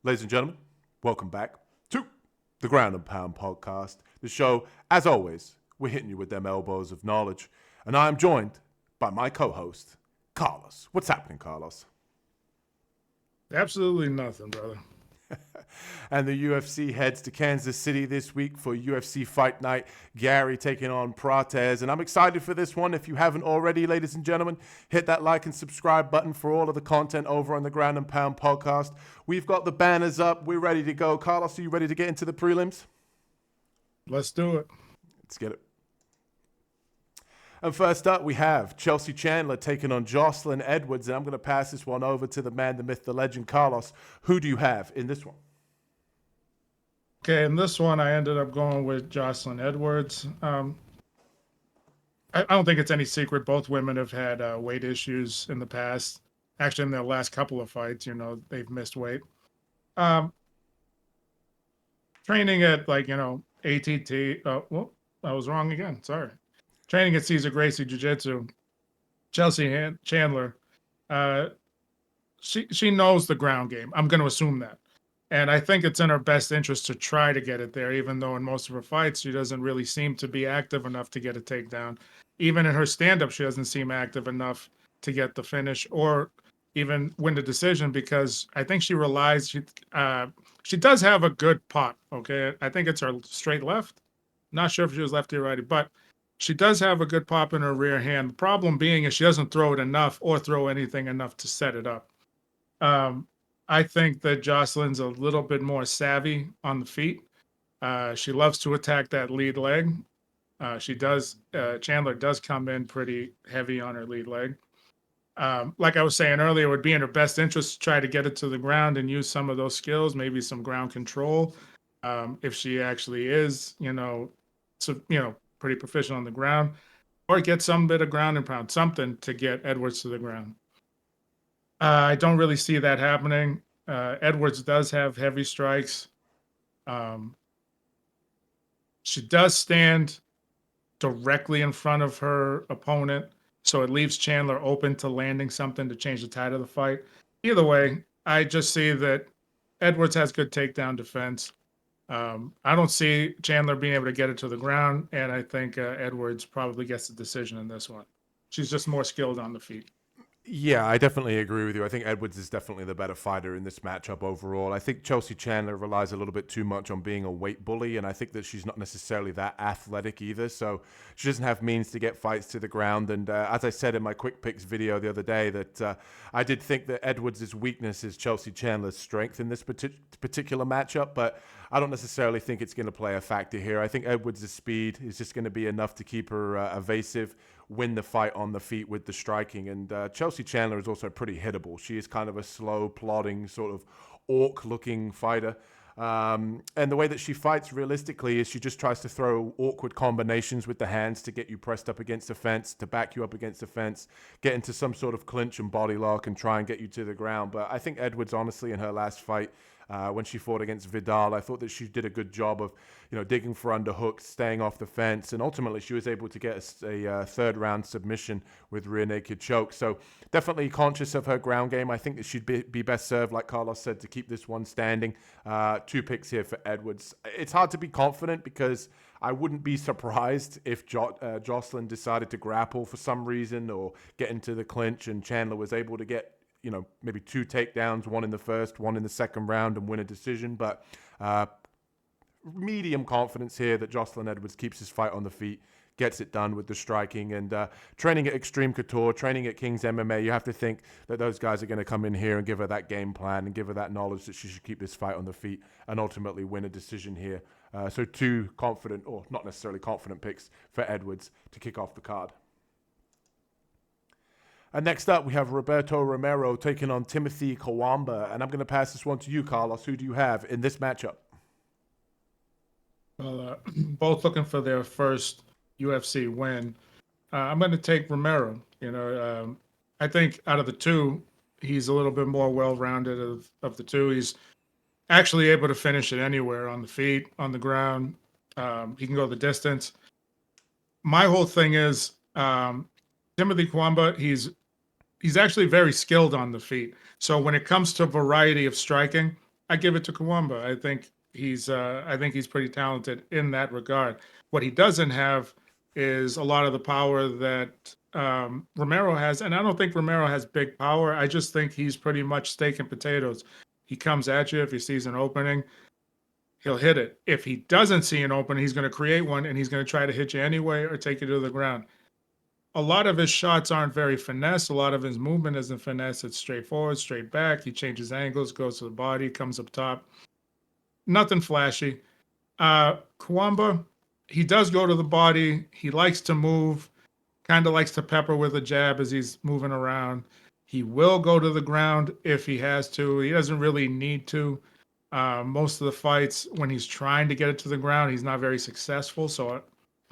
Ladies and gentlemen, welcome back to the Ground and Pound podcast. The show, as always, we're hitting you with them elbows of knowledge. And I am joined by my co-host, Carlos. What's happening, Carlos? Absolutely nothing, brother. And the UFC heads to Kansas City this week for UFC Fight Night. Garry taking on Prates. And I'm excited for this one. If you haven't already, ladies and gentlemen, hit that like and subscribe button for all of the content over on the Ground and Pound podcast. We've got the banners up. We're ready to go. Carlos, are you ready to get into the prelims? Let's do it. Let's get it. And first up, we have Chelsea Chandler taking on Joselyne Edwards. And I'm going to pass this one over to the man, the myth, the legend, Carlos. Who do you have in this one? Okay, in this one, I ended up going with Joselyne Edwards. I don't think it's any secret. Both women have had weight issues in the past. Actually, in their last couple of fights, they've missed weight. Training at, ATT. Well, I was wrong again. Sorry. Training at Cesar Gracie Jiu-Jitsu. Chelsea Chandler. She knows the ground game. I'm going to assume that. And I think it's in her best interest to try to get it there, even though in most of her fights, she doesn't really seem to be active enough to get a takedown. Even in her stand-up, she doesn't seem active enough to get the finish or even win the decision, because I think she relies, she does have a good pot, okay? I think it's her straight left. Not sure if she was lefty or righty, but she does have a good pop in her rear hand. The problem being is she doesn't throw it enough or throw anything enough to set it up. I think that Joselyne's a little bit more savvy on the feet. She loves to attack that lead leg. Chandler does come in pretty heavy on her lead leg. Like I was saying earlier, it would be in her best interest to try to get it to the ground and use some of those skills, maybe some ground control. If she actually is, pretty proficient on the ground, or get some bit of ground and pound, something to get Edwards to the ground. I don't really see that happening. Edwards does have heavy strikes. She does stand directly in front of her opponent, so it leaves Chandler open to landing something to change the tide of the fight. Either way, I just see that Edwards has good takedown defense. I don't see Chandler being able to get it to the ground, and I think Edwards probably gets the decision in this one. She's just more skilled on the feet. Yeah, I definitely agree with you. I think Edwards is definitely the better fighter in this matchup overall. I think Chelsea Chandler relies a little bit too much on being a weight bully, and I think that she's not necessarily that athletic either, so she doesn't have means to get fights to the ground. And as I said in my quick picks video the other day, that I did think that Edwards' weakness is Chelsea Chandler's strength in this particular matchup, but I don't necessarily think it's going to play a factor here. I think Edwards' speed is just going to be enough to keep her evasive, win the fight on the feet with the striking. And Chelsea Chandler is also pretty hittable. She is kind of a slow, plodding, sort of orc-looking fighter. And the way that she fights realistically is she just tries to throw awkward combinations with the hands to get you pressed up against the fence, to back you up against the fence, get into some sort of clinch and body lock and try and get you to the ground. But I think Edwards, honestly, in her last fight, when she fought against Vidal, I thought that she did a good job of, digging for underhooks, staying off the fence, and ultimately she was able to get a third round submission with rear naked choke. So definitely conscious of her ground game. I think that she'd be best served, like Carlos said, to keep this one standing. 2 picks here for Edwards. It's hard to be confident because I wouldn't be surprised if Joselyne decided to grapple for some reason or get into the clinch and Chandler was able to get maybe 2 takedowns, 1 in the first, 1 in the second round, and win a decision. But medium confidence here that Joselyne Edwards keeps his fight on the feet, gets it done with the striking. And training at Extreme Couture, training at King's MMA, you have to think that those guys are going to come in here and give her that game plan and give her that knowledge that she should keep this fight on the feet and ultimately win a decision here. So 2 confident, or not necessarily confident, picks for Edwards to kick off the card. And next up, we have Roberto Romero taking on Timothy Cuamba. And I'm going to pass this one to you, Carlos. Who do you have in this matchup? Well, both looking for their first UFC win. I'm going to take Romero. I think out of the 2, he's a little bit more well-rounded of the 2. He's actually able to finish it anywhere, on the feet, on the ground. He can go the distance. My whole thing is Timothy Cuamba, he's actually very skilled on the feet. So when it comes to variety of striking, I give it to Cuamba. I think he's pretty talented in that regard. What he doesn't have is a lot of the power that Romero has, and I don't think Romero has big power. I just think he's pretty much steak and potatoes. He comes at you if he sees an opening, he'll hit it. If he doesn't see an opening, he's going to create one, and he's going to try to hit you anyway or take you to the ground. A lot of his shots aren't very finesse. A lot of his movement isn't finesse. It's straightforward, straight back. He changes angles, goes to the body, comes up top. Nothing flashy. Cuamba, he does go to the body. He likes to move, kind of likes to pepper with a jab as he's moving around. He will go to the ground if he has to. He doesn't really need to. Most of the fights, when he's trying to get it to the ground, he's not very successful. So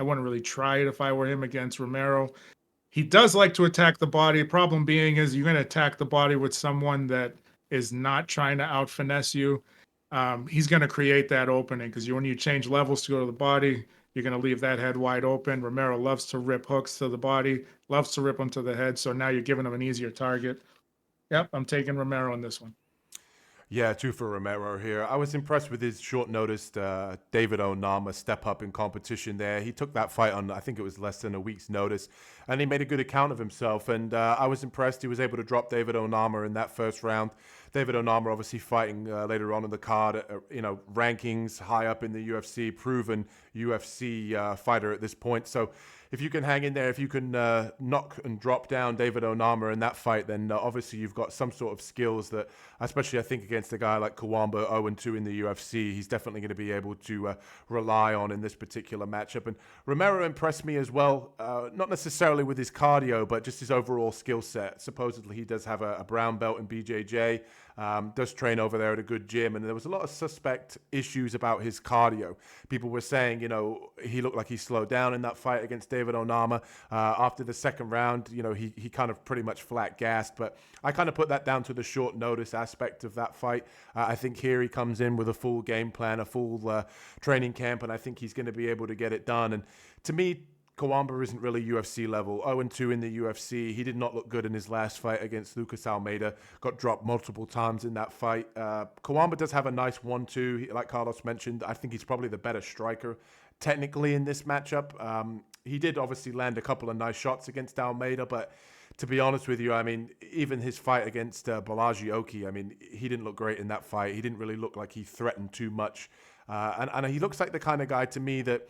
I wouldn't really try it if I were him against Romero. He does like to attack the body. Problem being is you're going to attack the body with someone that is not trying to out-finesse you. He's going to create that opening because when you change levels to go to the body, you're going to leave that head wide open. Romero loves to rip hooks to the body, loves to rip them to the head. So now you're giving him an easier target. Yep, I'm taking Romero on this one. Yeah, 2 for Romero here. I was impressed with his short-noticed David Onama step up in competition there. He took that fight on, I think it was less than a week's notice, and he made a good account of himself. And I was impressed he was able to drop David Onama in that first round. David Onama obviously fighting later on in the card, rankings high up in the UFC, proven UFC fighter at this point. So if you can hang in there, if you can knock and drop down David Onama in that fight, then obviously you've got some sort of skills that, especially I think against a guy like Cuamba, 0-2 in the UFC, he's definitely going to be able to rely on in this particular matchup. And Romero impressed me as well, not necessarily with his cardio, but just his overall skill set. Supposedly he does have a brown belt in BJJ, does train over there at a good gym, and there was a lot of suspect issues about his cardio. People were saying, he looked like he slowed down in that fight against David Onama. After the second round, he kind of pretty much flat gassed, but I kind of put that down to the short notice aspect of that fight. I think here he comes in with a full game plan, a full training camp, and I think he's going to be able to get it done. And to me, Cuamba isn't really UFC level. 0-2 in the UFC. He did not look good in his last fight against Lucas Almeida. Got dropped multiple times in that fight. Cuamba does have a nice 1-2. Like Carlos mentioned, I think he's probably the better striker technically in this matchup. He did obviously land a couple of nice shots against Almeida, but to be honest with you, I mean, even his fight against Balaji Oki, I mean, he didn't look great in that fight. He didn't really look like he threatened too much. And he looks like the kind of guy to me that,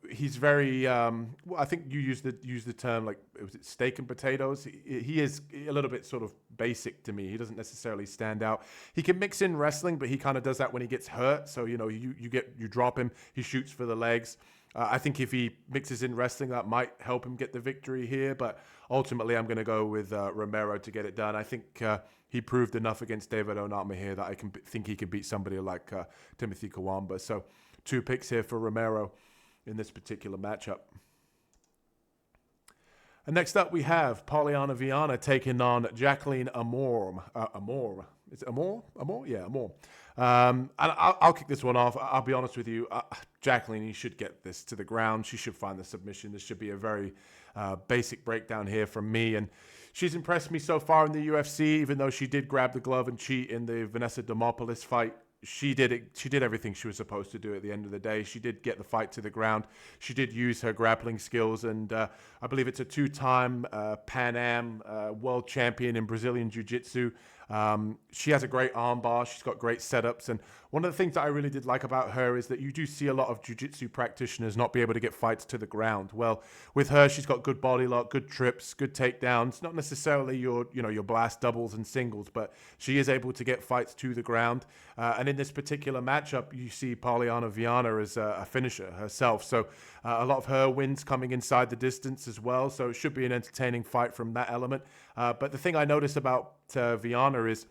he's very, I think you used the term, like, was it steak and potatoes? He is a little bit sort of basic to me. He doesn't necessarily stand out. He can mix in wrestling, but he kind of does that when he gets hurt. So, you drop him, he shoots for the legs. I think if he mixes in wrestling, that might help him get the victory here. But ultimately, I'm going to go with Romero to get it done. I think he proved enough against David Onama here that I think he can beat somebody like Timothy Cuamba. So 2 picks here for Romero in this particular matchup. And next up, we have Polyana Viana taking on Jaqueline Amorim. Is it Amor? Yeah, Amor. And I'll kick this one off. I'll be honest with you. Jaqueline, you should get this to the ground. She should find the submission. This should be a very basic breakdown here from me. And she's impressed me so far in the UFC, even though she did grab the glove and cheat in the Vanessa Demopoulos fight. She did it. She did everything she was supposed to do at the end of the day. She did get the fight to the ground. She did use her grappling skills, and I believe it's a 2-time Pan Am world champion in Brazilian Jiu-Jitsu. She has a great armbar. She's got great setups, and one of the things that I really did like about her is that you do see a lot of jiu-jitsu practitioners not be able to get fights to the ground. Well, with her, she's got good body lock, good trips, good takedowns. Not necessarily your blast doubles and singles, but she is able to get fights to the ground. And in this particular matchup, you see Polyana Viana as a finisher herself. So a lot of her wins coming inside the distance as well. So it should be an entertaining fight from that element. But the thing I noticed about Viana is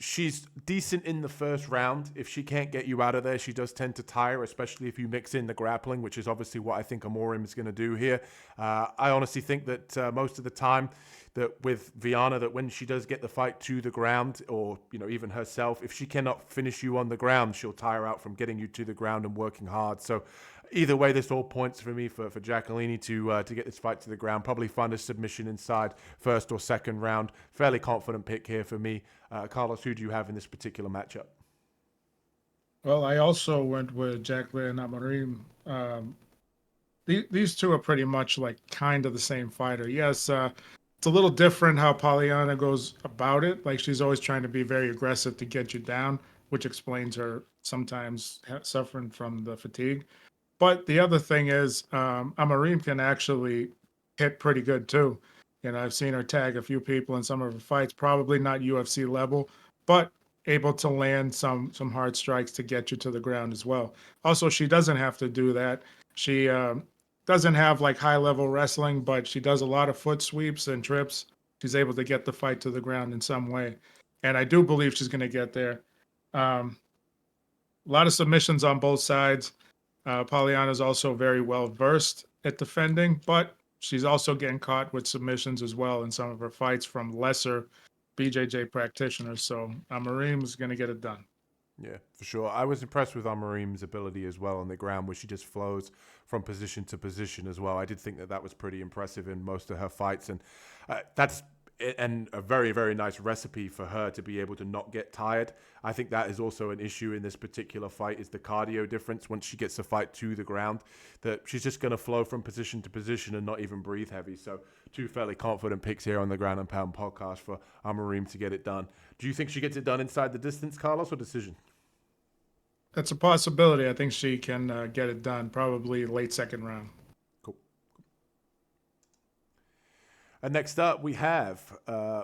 she's decent in the first round. If she can't get you out of there, she does tend to tire, especially if you mix in the grappling, which is obviously what I think Amorim is going to do here. I honestly think that most of the time that with Viana, that when she does get the fight to the ground, or even herself, if she cannot finish you on the ground, she'll tire out from getting you to the ground and working hard. So either way, this all points for me for Jaqueline to get this fight to the ground. Probably find a submission inside first or second round. Fairly confident pick here for me. Carlos, who do you have in this particular matchup? Well, I also went with Jaqueline and Amorim. These two are pretty much like kind of the same fighter. Yes, it's a little different how Polyana goes about it. Like she's always trying to be very aggressive to get you down, which explains her sometimes suffering from the fatigue. But the other thing is, Amorim can actually hit pretty good too. You know, I've seen her tag a few people in some of her fights, probably not UFC level, but able to land some hard strikes to get you to the ground as well. Also, she doesn't have to do that. She doesn't have like high level wrestling, but she does a lot of foot sweeps and trips. She's able to get the fight to the ground in some way, and I do believe she's going to get there. Um, a lot of submissions on both sides. Polyana is also very well versed at defending, but she's also getting caught with submissions as well in some of her fights from lesser BJJ practitioners. So Amorim is going to get it done. Yeah, for sure. I was impressed with Amorim's ability as well on the ground, where she just flows from position to position as well. I did think that that was pretty impressive in most of her fights, and that's and a very, very nice recipe for her to be able to not get tired. I think that is also an issue in this particular fight, is the cardio difference once she gets the fight to the ground, that she's just going to flow from position to position and not even breathe heavy. So two fairly confident picks here on the Ground and Pound podcast for Amorim to get it done. Do you think she gets it done inside the distance, Carlos, or decision? That's a possibility. I think she can get it done probably late second round. Cool. And next up, we have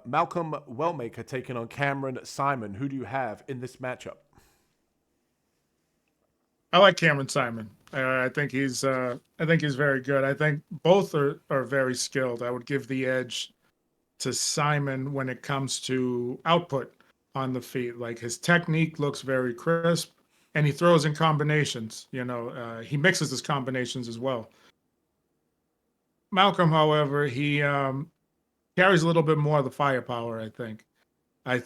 Malcolm Wellmaker taking on Cameron Saaiman. Who do you have in this matchup? I like Cameron Saaiman. I think he's very good. I think both are very skilled. I would give the edge to Saaiman when it comes to output on the feet. Like his technique looks very crisp, and he throws in combinations. You know, he mixes his combinations as well. Malcolm, however, he carries a little bit more of the firepower. I think. I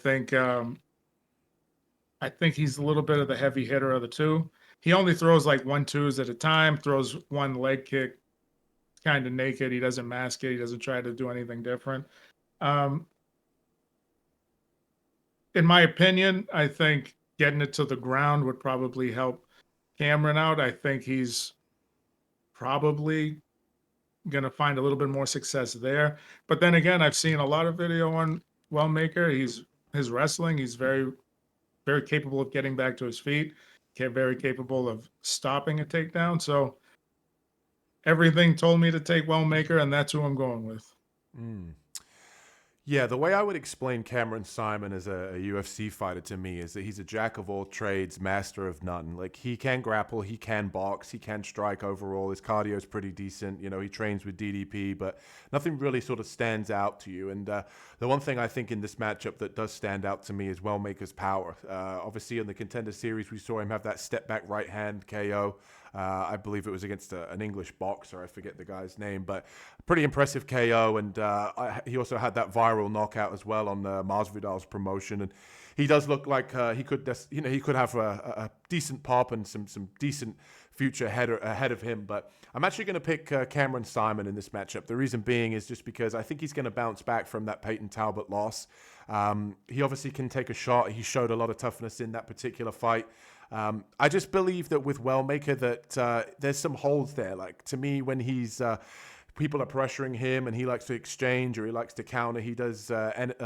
think he's a little bit of the heavy hitter of the two. He only throws like 1-2s at a time. Throws one leg kick, kind of naked. He doesn't mask it. He doesn't try to do anything different. Um, in my opinion, I think getting it to the ground would probably help Cameron out. I think he's probably going to find a little bit more success there. But then again, I've seen a lot of video on Wellmaker. His wrestling. He's very, very capable of getting back to his feet. Very capable of stopping a takedown. So everything told me to take Wellmaker, and that's who I'm going with. Mm. Yeah, the way I would explain Cameron Saaiman as a UFC fighter to me is that he's a jack of all trades, master of none. Like he can grapple, he can box, he can strike overall. His cardio is pretty decent. You know, he trains with DDP, but nothing really sort of stands out to you. And the one thing I think in this matchup that does stand out to me is Wellmaker's power. Obviously, in the Contender Series, we saw him have that step back right hand KO. I believe it was against an English boxer. I forget the guy's name, but pretty impressive KO. And he also had that viral knockout as well on Masvidal's promotion. And he does look like he could have a decent pop and some decent future ahead of him. But I'm actually going to pick Cameron Saaiman in this matchup. The reason being is just because I think he's going to bounce back from that Peyton Talbot loss. He obviously can take a shot. He showed a lot of toughness in that particular fight. I just believe that with Wellmaker that there's some holes there. Like to me, when people are pressuring him and he likes to exchange or he likes to counter, he does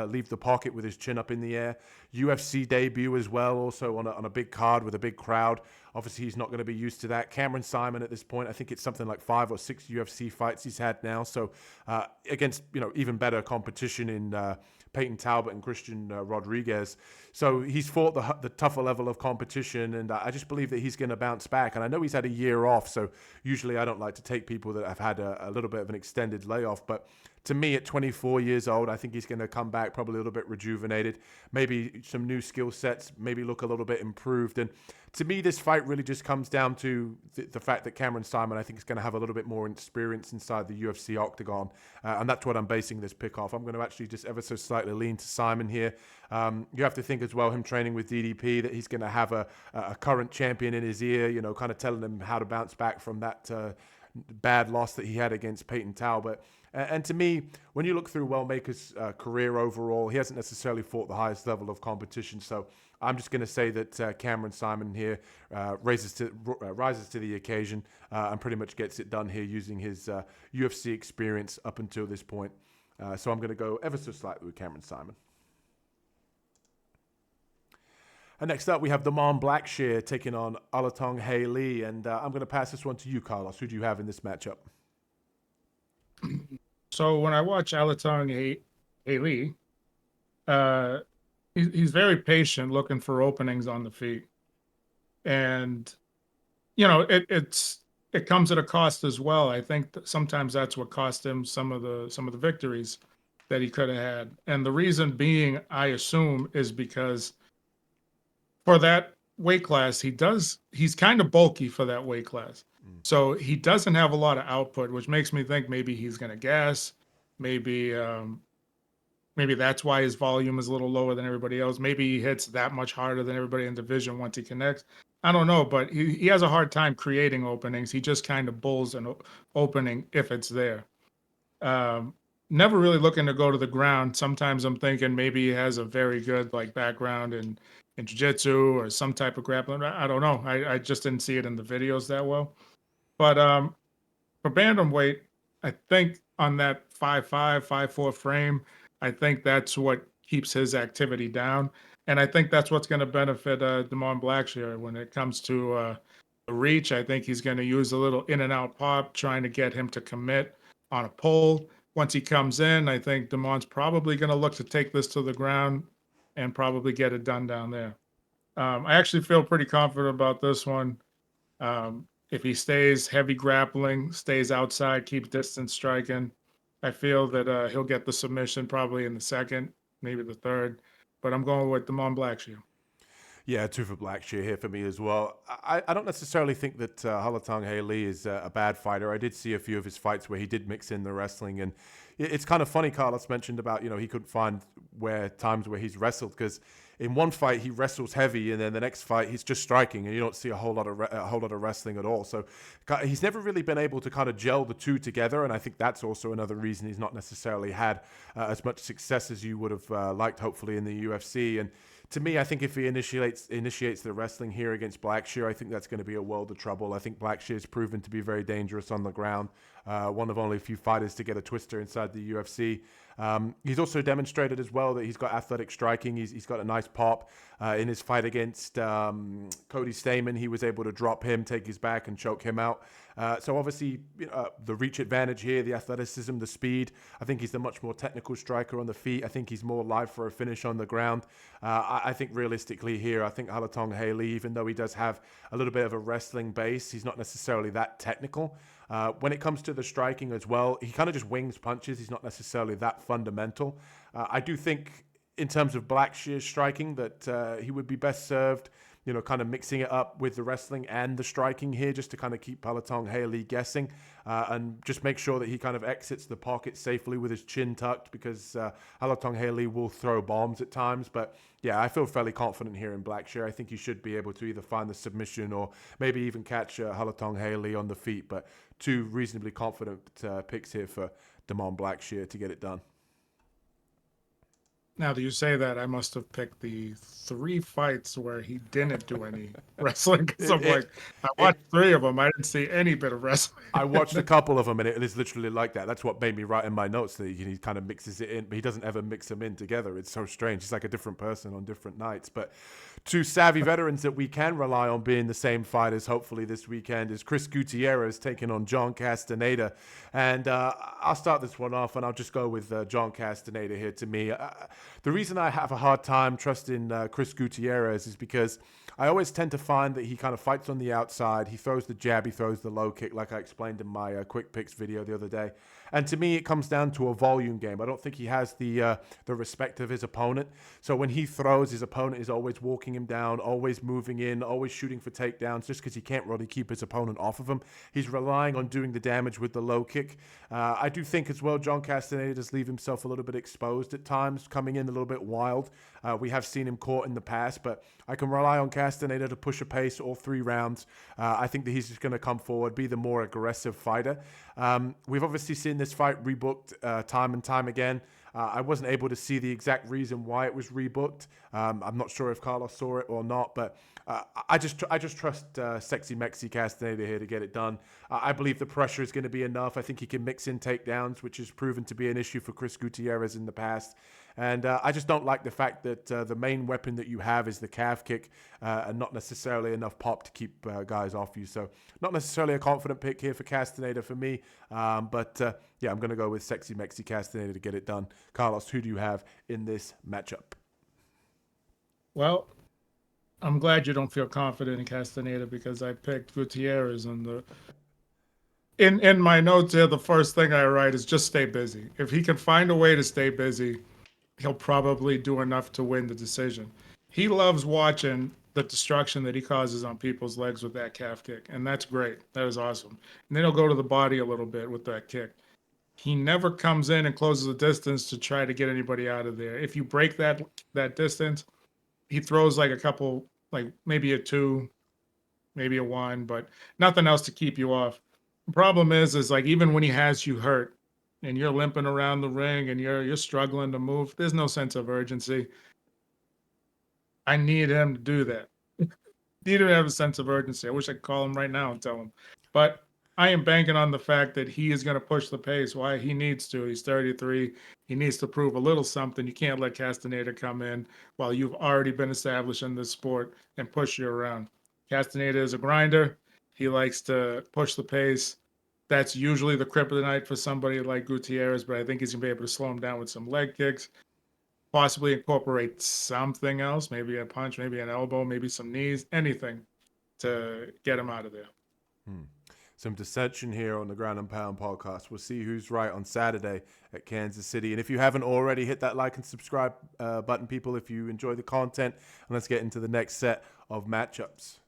leave the pocket with his chin up in the air. UFC debut as well, also on a big card with a big crowd. Obviously, he's not going to be used to that. Cameron Saaiman at this point, I think it's something like 5 or 6 UFC fights he's had now. So against even better competition in Peyton Talbot and Christian Rodriguez. So he's fought the tougher level of competition, and I just believe that he's going to bounce back. And I know he's had a year off, so usually I don't like to take people that have had a little bit of an extended layoff. But to me, at 24 years old, I think he's going to come back probably a little bit rejuvenated, maybe some new skill sets, maybe look a little bit improved. And to me, this fight really just comes down to the fact that Cameron Saaiman, I think, is going to have a little bit more experience inside the UFC octagon. And that's what I'm basing this pick off. I'm going to actually just ever so slightly lean to Saaiman here. You have to think as well, him training with DDP, that he's going to have a current champion in his ear, kind of telling him how to bounce back from that bad loss that he had against Peyton Talbot. And to me, when you look through Wellmaker's career overall, he hasn't necessarily fought the highest level of competition. So I'm just going to say that Cameron Saaiman here rises to the occasion and pretty much gets it done here using his UFC experience up until this point. So I'm going to go ever so slightly with Cameron Saaiman. And next up, we have DaMon Blackshear taking on Alatengheili. And I'm going to pass this one to you, Carlos. Who do you have in this matchup? So when I watch Alatengheili, he's very patient, looking for openings on the feet, and it comes at a cost as well. I think that sometimes that's what cost him some of the victories that he could have had, and the reason being, I assume, is because for that weight class, he's kind of bulky for that weight class. So he doesn't have a lot of output, which makes me think maybe he's going to gas. Maybe that's why his volume is a little lower than everybody else. Maybe he hits that much harder than everybody in division once he connects. I don't know, but he has a hard time creating openings. He just kind of bulls an opening if it's there. Never really looking to go to the ground. Sometimes I'm thinking maybe he has a very good background in jiu-jitsu or some type of grappling. I don't know. I just didn't see it in the videos that well. But for bantamweight, I think on that 5'5", 5'4" frame, I think that's what keeps his activity down. And I think that's what's going to benefit DaMon Blackshear when it comes to the reach. I think he's going to use a little in and out pop, trying to get him to commit on a pull. Once he comes in, I think DaMon's probably going to look to take this to the ground and probably get it done down there. I actually feel pretty confident about this one. If he stays heavy grappling, stays outside, keeps distance striking, I feel that he'll get the submission probably in the second, maybe the third. But I'm going with DaMon Blackshear. Yeah, 2 for Blackshear here for me as well. I don't necessarily think that Alatengheili is a bad fighter. I did see a few of his fights where he did mix in the wrestling. And it's kind of funny, Carlos mentioned about, he couldn't find times where he's wrestled, because in one fight he wrestles heavy, and then the next fight he's just striking, and you don't see a whole lot of wrestling at all. So he's never really been able to kind of gel the two together, and I think that's also another reason he's not necessarily had as much success as you would have liked, hopefully, in the UFC. And to me, I think if he initiates the wrestling here against Blackshear, I think that's going to be a world of trouble. I think Blackshear's proven to be very dangerous on the ground. One of only a few fighters to get a twister inside the UFC. He's also demonstrated as well that he's got athletic striking. He's got a nice pop. In his fight against Cody Stamann, he was able to drop him, take his back, and choke him out. So obviously, the reach advantage here, the athleticism, the speed. I think he's the much more technical striker on the feet. I think he's more live for a finish on the ground. I think realistically here, I think Alatengheili, even though he does have a little bit of a wrestling base, he's not necessarily that technical. When it comes to the striking as well, he kind of just wings punches. He's not necessarily that fundamental. I do think in terms of Blackshear's striking that he would be best served, kind of mixing it up with the wrestling and the striking here, just to kind of keep Alatengheili guessing and just make sure that he kind of exits the pocket safely with his chin tucked, because Alatengheili will throw bombs at times. But yeah, I feel fairly confident here in Blackshear. I think he should be able to either find the submission or maybe even catch Alatengheili on the feet. But 2 reasonably confident picks here for DaMon Blackshear to get it done. Now that you say that, I must have picked the 3 fights where he didn't do any wrestling. Because I watched 3 of them. I didn't see any bit of wrestling. I watched a couple of them, and it is literally like that. That's what made me write in my notes that he kind of mixes it in, but he doesn't ever mix them in together. It's so strange. He's like a different person on different nights. But 2 savvy veterans that we can rely on being the same fighters, hopefully, this weekend is Chris Gutierrez taking on John Castaneda. And I'll start this one off, and I'll just go with John Castaneda here. To me, the reason I have a hard time trusting Chris Gutierrez is because I always tend to find that he kind of fights on the outside. He throws the jab, he throws the low kick, like I explained in my quick picks video the other day. And to me, it comes down to a volume game. I don't think he has the respect of his opponent. So when he throws, his opponent is always walking him down, always moving in, always shooting for takedowns, just because he can't really keep his opponent off of him. He's relying on doing the damage with the low kick. I do think as well, John Castaneda does leave himself a little bit exposed at times, coming in a little bit wild. We have seen him caught in the past, but I can rely on Castaneda to push a pace all 3 rounds. I think that he's just going to come forward, be the more aggressive fighter. We've obviously seen this fight rebooked time and time again. I wasn't able to see the exact reason why it was rebooked. I'm not sure if Carlos saw it or not, but I just trust Sexy Mexi Castaneda here to get it done. I believe the pressure is going to be enough. I think he can mix in takedowns, which has proven to be an issue for Chris Gutierrez in the past. And I just don't like the fact that the main weapon that you have is the calf kick and not necessarily enough pop to keep guys off you. So not necessarily a confident pick here for Castaneda for me. But yeah, I'm going to go with Sexy Mexi Castaneda to get it done. Carlos, who do you have in this matchup? Well, I'm glad you don't feel confident in Castaneda because I picked Gutierrez in my notes here. The first thing I write is just stay busy. If he can find a way to stay busy, he'll probably do enough to win the decision. He loves watching the destruction that he causes on people's legs with that calf kick, and that's great. That is awesome. And then he'll go to the body a little bit with that kick. He never comes in and closes the distance to try to get anybody out of there. If you break that distance, he throws like a couple, like maybe a 2, maybe a 1, but nothing else to keep you off. The problem is like even when he has you hurt and you're limping around the ring and you're struggling to move, there's no sense of urgency. I need him to do that. Need him to have a sense of urgency. I wish I could call him right now and tell him. But I am banking on the fact that he is going to push the pace. Why? He needs to. He's 33. He needs to prove a little something. You can't let Castaneda come in while you've already been established in this sport and push you around. Castaneda is a grinder. He likes to push the pace. That's usually the kryptonite for somebody like Gutierrez, but I think he's going to be able to slow him down with some leg kicks, possibly incorporate something else, maybe a punch, maybe an elbow, maybe some knees, anything to get him out of there. Some dissension here on the Ground and Pound podcast. We'll see who's right on Saturday at Kansas City. And if you haven't already, hit that like and subscribe button, people, if you enjoy the content. And let's get into the next set of matchups.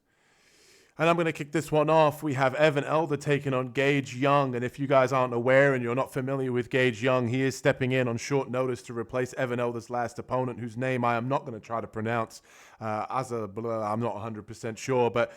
And I'm going to kick this one off. We have Evan Elder taking on Gage Young. And if you guys aren't aware and you're not familiar with Gage Young, he is stepping in on short notice to replace Evan Elder's last opponent, whose name I am not going to try to pronounce. I'm not 100% sure. But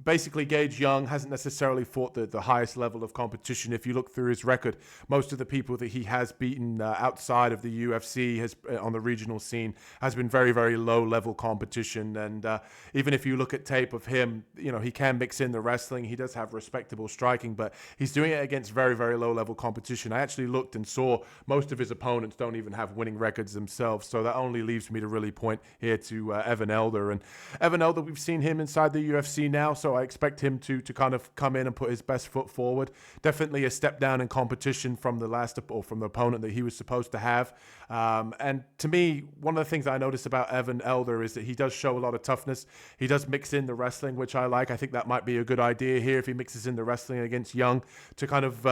basically, Gage Young hasn't necessarily fought the highest level of competition. If you look through his record, most of the people that he has beaten outside of the UFC on the regional scene has been very, very low-level competition. And even if you look at tape of him, you know, he can mix in the wrestling. He does have respectable striking, but he's doing it against very, very low-level competition. I actually looked and saw most of his opponents don't even have winning records themselves, so that only leaves me to really point here to Evan Elder. And Evan Elder, we've seen him inside the UFC now, so I expect him to kind of come in and put his best foot forward. Definitely a step down in competition from the opponent that he was supposed to have. And to me, one of the things I noticed about Evan Elder is that he does show a lot of toughness. He does mix in the wrestling, which I like. I think that might be a good idea here if he mixes in the wrestling against Young to kind of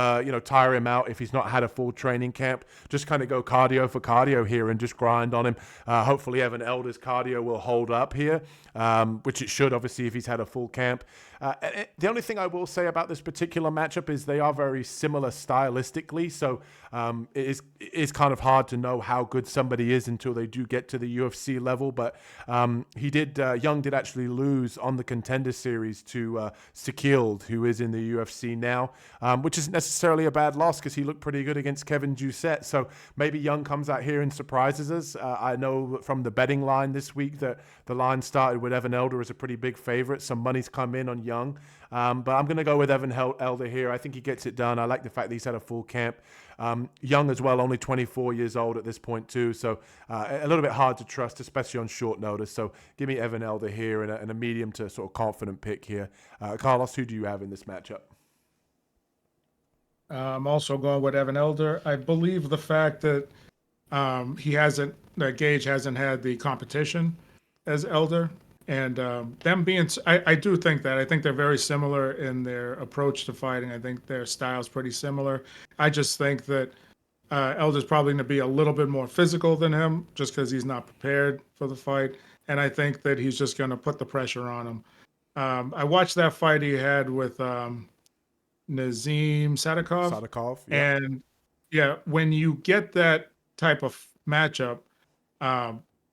tire him out if he's not had a full training camp. Just kind of go cardio for cardio here and just grind on him. Hopefully Evan Elder's cardio will hold up here, which it should, obviously, if he's had a full camp. The only thing I will say about this particular matchup is they are very similar stylistically, so it is kind of hard to know how good somebody is until they do get to the UFC level. But Young did actually lose on the Contender Series to Sakilde, who is in the UFC now, which isn't necessarily a bad loss because he looked pretty good against Kevin Doucette. So maybe Young comes out here and surprises us. I know from the betting line this week that the line started with Evan Elder as a pretty big favorite. Some money's come in on Young. But I'm going to go with Evan Elder here. I think he gets it done. I like the fact that he's had a full camp. Young as well, only 24 years old at this point too. So a little bit hard to trust, especially on short notice. So give me Evan Elder here and a medium to sort of confident pick here. Carlos, who do you have in this matchup? I'm also going with Evan Elder. I believe the fact that Gage hasn't had the competition as Elder. And them being, I do think that. I think they're very similar in their approach to fighting. I think their style's pretty similar. I just think that Elder's probably going to be a little bit more physical than him just because he's not prepared for the fight. And I think that he's just going to put the pressure on him. I watched that fight he had with Nazim Sadikov. Yeah. And yeah, when you get that type of matchup,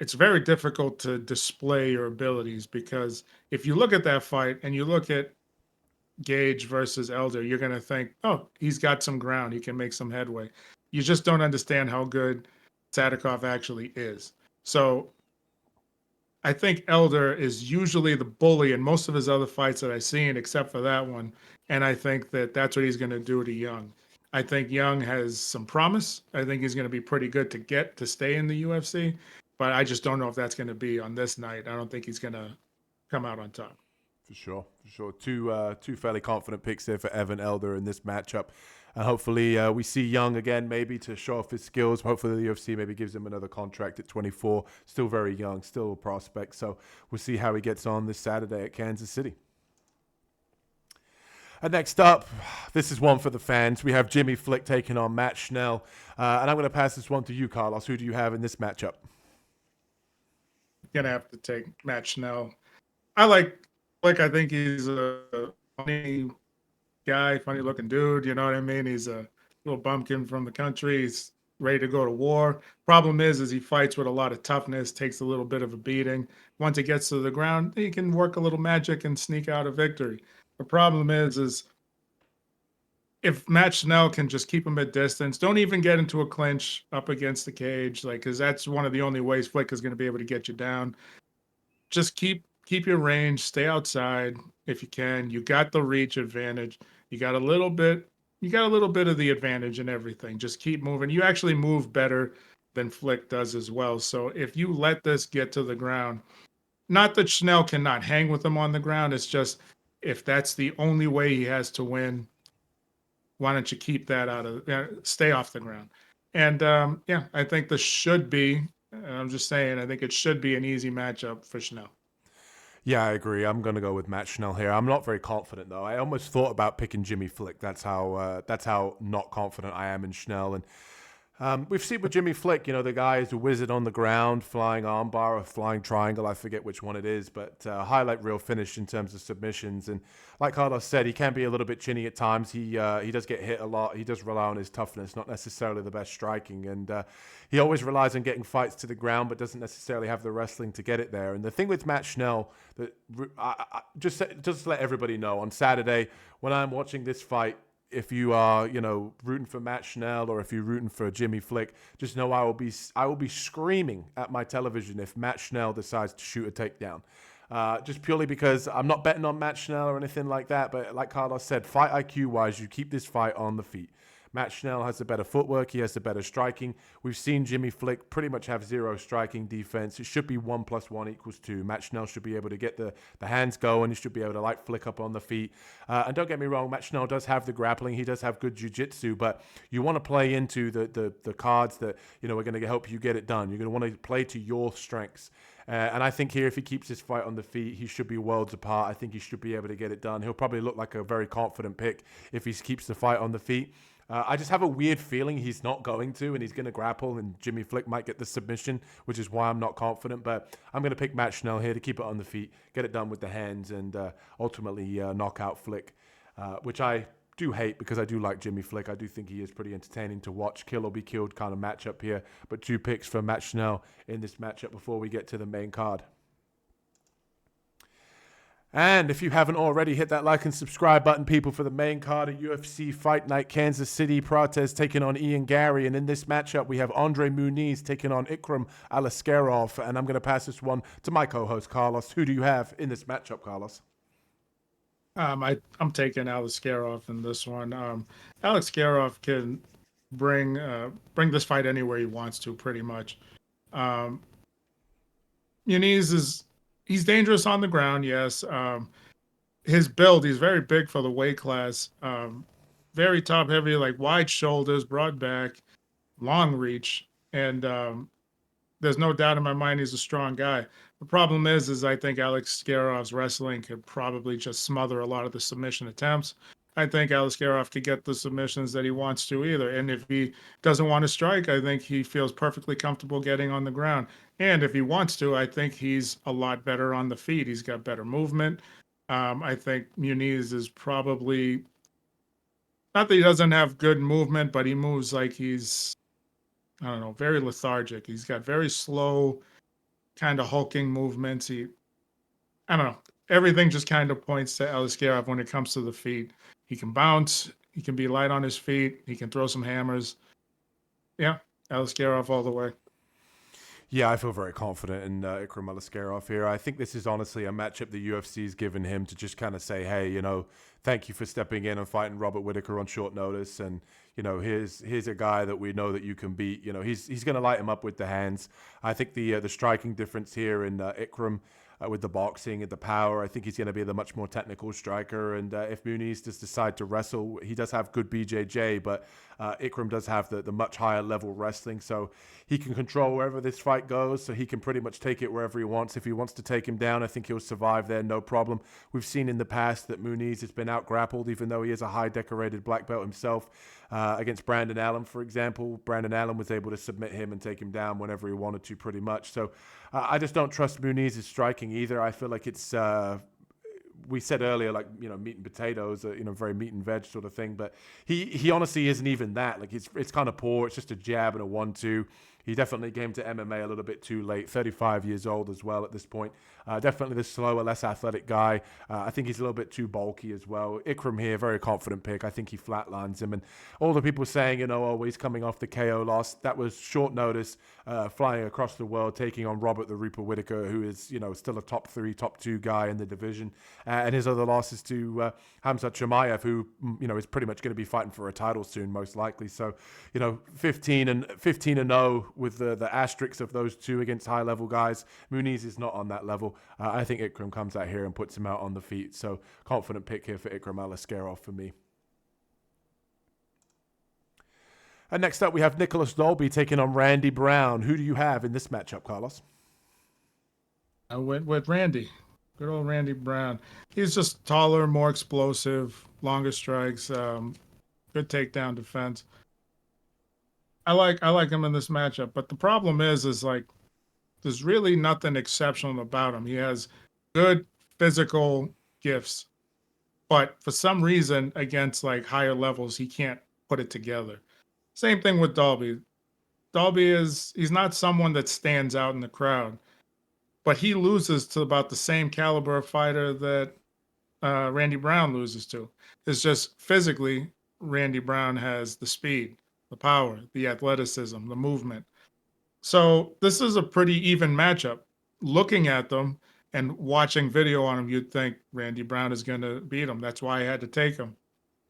it's very difficult to display your abilities because if you look at that fight and you look at Gage versus Elder, you're going to think, oh, he's got some ground. He can make some headway. you just don't understand how good Sadikov actually is. So I think Elder is usually the bully in most of his other fights that I've seen, except for that one. And I think that that's what he's going to do to Young. I think Young has some promise. I think he's going to be pretty good to get to stay in the UFC, but I just don't know if that's going to be on this night. I don't think he's going to come out on top. For sure, for sure. Two fairly confident picks there for Evan Elder in this matchup. And hopefully we see Young again, maybe to show off his skills. Hopefully the UFC maybe gives him another contract at 24. Still very young, still a prospect. So we'll see how he gets on this Saturday at Kansas City. And next up, this is one for the fans. We have Jimmy Flick taking on Matt Schnell. And I'm going to pass this one to you, Carlos. Who do you have in this matchup? Going to have to take Matt Schnell. I like Flick. I think he's a funny guy, funny looking dude. You know what I mean? He's a little bumpkin from the country. He's ready to go to war. Problem is he fights with a lot of toughness, takes a little bit of a beating. Once he gets to the ground, he can work a little magic and sneak out a victory. The problem is if Matt Schnell can just keep him at distance, don't even get into a clinch up against the cage, like, because that's one of the only ways Flick is going to be able to get you down. Just keep your range, stay outside if you can. You got the reach advantage. You got a little bit of the advantage in everything. Just keep moving. You actually move better than Flick does as well. So if you let this get to the ground, not that Schnell cannot hang with him on the ground, it's just if that's the only way he has to win, why don't you keep that stay off the ground? And I think this should be, I'm just saying, I think it should be an easy matchup for Schnell. Yeah, I agree. I'm going to go with Matt Schnell here. I'm not very confident, though. I almost thought about picking Jimmy Flick. That's how not confident I am in Schnell. And we've seen with Jimmy Flick, the guy is a wizard on the ground, flying armbar or flying triangle. I forget which one it is, but highlight reel finish in terms of submissions. And like Carlos said, he can be a little bit chinny at times. He does get hit a lot. He does rely on his toughness, not necessarily the best striking. And he always relies on getting fights to the ground, but doesn't necessarily have the wrestling to get it there. And the thing with Matt Schnell, that just to let everybody know, on Saturday when I'm watching this fight, if you are, rooting for Matt Schnell or if you're rooting for Jimmy Flick, just know I will be screaming at my television if Matt Schnell decides to shoot a takedown. Just purely because I'm not betting on Matt Schnell or anything like that, but like Carlos said, fight IQ-wise, you keep this fight on the feet. Matt Schnell has the better footwork. He has the better striking. We've seen Jimmy Flick pretty much have zero striking defense. It should be 1 + 1 = 2. Matt Schnell should be able to get the hands going. He should be able to flick up on the feet. And don't get me wrong, Matt Schnell does have the grappling. He does have good jiu-jitsu, but you want to play into the cards that, are going to help you get it done. You're going to want to play to your strengths. And I think here, if he keeps his fight on the feet, he should be worlds apart. I think he should be able to get it done. He'll probably look like a very confident pick if he keeps the fight on the feet. I just have a weird feeling he's not going to, and he's going to grapple, and Jimmy Flick might get the submission, which is why I'm not confident. But I'm going to pick Matt Schnell here to keep it on the feet, get it done with the hands, and ultimately knock out Flick, which I do hate because I do like Jimmy Flick. I do think he is pretty entertaining to watch. Kill or be killed kind of matchup here. But 2 picks for Matt Schnell in this matchup before we get to the main card. And if you haven't already, hit that like and subscribe button, people, for the main card of UFC Fight Night Kansas City. Prates taking on Ian Garry. And in this matchup, we have Andre Muniz taking on Ikram Aliskerov. And I'm going to pass this one to my co-host, Carlos. Who do you have in this matchup, Carlos? I'm taking Aliskerov in this one. Aliskerov can bring this fight anywhere he wants to, pretty much. Muniz he's dangerous on the ground, yes. His build, he's very big for the weight class. Very top heavy, wide shoulders, broad back, long reach. And there's no doubt in my mind he's a strong guy. The problem is I think Aliskerov's wrestling could probably just smother a lot of the submission attempts. I think Aliskerov could get the submissions that he wants to either. And if he doesn't want to strike, I think he feels perfectly comfortable getting on the ground. And if he wants to, I think he's a lot better on the feet. He's got better movement. I think Muniz is probably, not that he doesn't have good movement, but he moves like he's, very lethargic. He's got very slow, kind of hulking movements. Everything just kind of points to Aliskerov when it comes to the feet. He can bounce. He can be light on his feet. He can throw some hammers. Yeah, Aliskerov all the way. Yeah, I feel very confident in Ikram Aliskerov here. I think this is honestly a matchup the UFC's given him to just kind of say, hey, thank you for stepping in and fighting Robert Whittaker on short notice. And, here's a guy that we know that you can beat. He's going to light him up with the hands. I think the striking difference here in Ikram with the boxing and the power, I think he's going to be the much more technical striker. And if Muniz does decide to wrestle, he does have good BJJ, but Ikram does have the much higher level wrestling. So he can control wherever this fight goes. So he can pretty much take it wherever he wants. If he wants to take him down, I think he'll survive there, no problem. We've seen in the past that Muniz has been out-grappled, even though he is a high-decorated black belt himself. Against Brandon Allen, for example, Brandon Allen was able to submit him and take him down whenever he wanted to, pretty much. So I just don't trust Muniz's striking either. I feel like it's we said earlier, like, meat and potatoes, very meat and veg sort of thing. But he honestly isn't even that. Like, it's kind of poor. It's just a jab and a 1-2. He definitely came to MMA a little bit too late. 35 years old as well at this point. Definitely the slower, less athletic guy. I think he's a little bit too bulky as well. Ikram here, very confident pick. I think he flatlines him. And all the people saying, he's coming off the KO loss, that was short notice, flying across the world, taking on Robert the Reaper Whittaker, who is, still a top 3, top 2 guy in the division. And his other losses to Khamzat Chimaev, who, is pretty much going to be fighting for a title soon, most likely. So, 15-0 with the asterisks of those two against high-level guys. Muniz is not on that level. I think Ikram comes out here and puts him out on the feet. So confident pick here for Ikram Aliskerov for me. And next up, we have Nicolas Dalby taking on Randy Brown. Who do you have in this matchup, Carlos? I went with Randy. Good old Randy Brown. He's just taller, more explosive, longer strikes, good takedown defense. I like him in this matchup, but the problem is like there's really nothing exceptional about him. He has good physical gifts, but for some reason against like higher levels, he can't put it together. Same thing with Dalby. He's not someone that stands out in the crowd, but he loses to about the same caliber of fighter that Randy Brown loses to. It's just physically, Randy Brown has the speed, the power, the athleticism, the movement. So this is a pretty even matchup. Looking at them and watching video on him, you'd think Randy Brown is going to beat him. That's why I had to take him.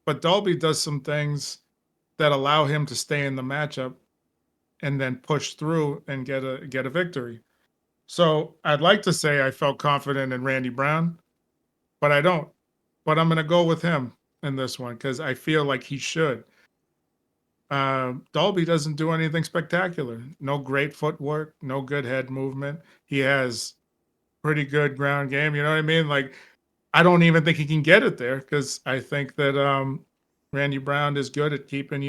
But Dalby does some things that allow him to stay in the matchup and then push through and get a victory. So I'd like to say I felt confident in Randy Brown, but I don't. But I'm going to go with him in this one because I feel like he should. Dalby doesn't do anything spectacular. No great footwork, no good head movement. He has pretty good ground game. You know what I mean? Like, I don't even think he can get it there because I think that Randy Brown is good at keeping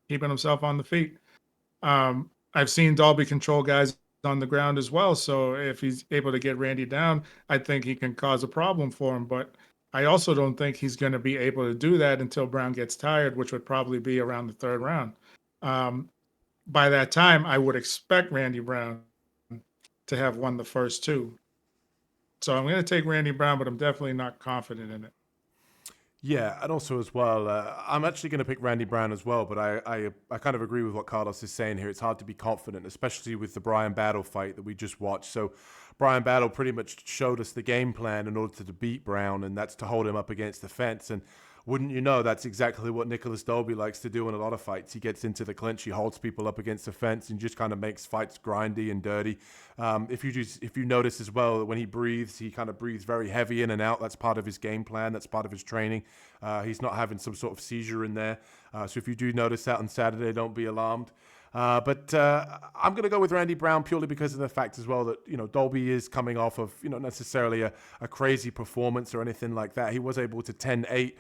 himself on the feet. I've seen Dalby control guys on the ground as well. So if he's able to get Randy down, I think he can cause a problem for him. But I also don't think he's going to be able to do that until Brown gets tired, which would probably be around the third round. By that time, I would expect Randy Brown to have won the first two. So I'm going to take Randy Brown, but I'm definitely not confident in it. Yeah, and also as well, I'm actually going to pick Randy Brown as well, but I kind of agree with what Carlos is saying here. It's hard to be confident, especially with the Bryan Battle fight that we just watched. So Bryan Battle pretty much showed us the game plan in order to beat Brown, and that's to hold him up against the fence. And wouldn't you know, that's exactly what Nicolas Dalby likes to do in a lot of fights. He gets into the clinch, he holds people up against the fence, and just kind of makes fights grindy and dirty. If you notice as well, when he breathes, he kind of breathes very heavy in and out. That's part of his game plan. That's part of his training. He's not having some sort of seizure in there. So if you do notice that on Saturday, don't be alarmed. But I'm going to go with Randy Brown purely because of the fact as well that, Dalby is coming off of, not necessarily a crazy performance or anything like that. He was able to 10-8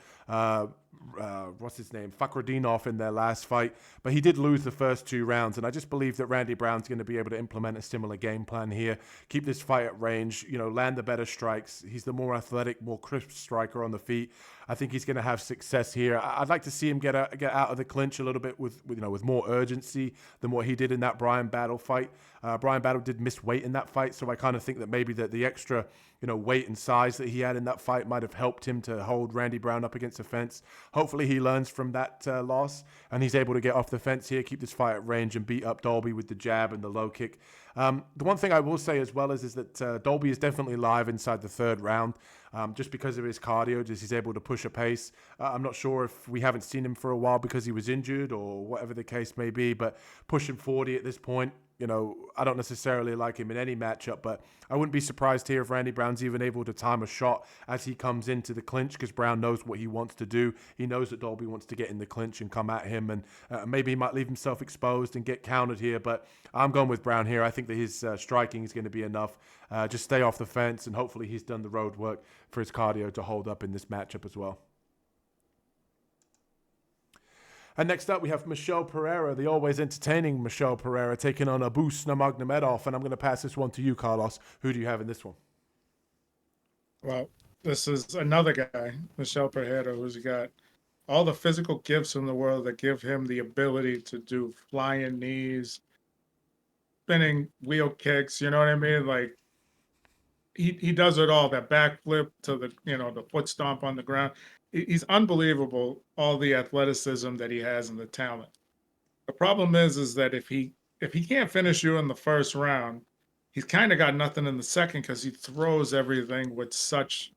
what's his name, Fakhretdinov in their last fight, but he did lose the first 2 rounds, and I just believe that Randy Brown's going to be able to implement a similar game plan here, keep this fight at range, land the better strikes. He's the more athletic, more crisp striker on the feet. I think he's going to have success here. I'd like to see him get out of the clinch a little bit with more urgency than what he did in that Bryan Battle fight. Brian Battle did miss weight in that fight, so I kind of think that maybe that the extra, weight and size that he had in that fight might have helped him to hold Randy Brown up against the fence. Hopefully he learns from that loss, and he's able to get off the fence here, keep this fight at range, and beat up Dalby with the jab and the low kick. The one thing I will say as well is that Dalby is definitely live inside the third round. Just because of his cardio, just he's able to push a pace. I'm not sure if we haven't seen him for a while because he was injured or whatever the case may be, but pushing 40 at this point, I don't necessarily like him in any matchup, but I wouldn't be surprised here if Randy Brown's even able to time a shot as he comes into the clinch, because Brown knows what he wants to do. He knows that Dalby wants to get in the clinch and come at him, and maybe he might leave himself exposed and get countered here, but I'm going with Brown here. I think that his striking is going to be enough. Just stay off the fence, and hopefully he's done the road work for his cardio to hold up in this matchup as well. And next up, we have Michel Pereira, the always entertaining Michel Pereira, taking on Abus Nurmagomedov. And I'm going to pass this one to you, Carlos. Who do you have in this one? Well, this is another guy, Michel Pereira, who's got all the physical gifts in the world that give him the ability to do flying knees, spinning wheel kicks, you know what I mean? Like, he does it all, that backflip to the foot stomp on the ground. He's unbelievable, all the athleticism that he has and the talent. The problem is that if he can't finish you in the first round, he's kind of got nothing in the second because he throws everything with such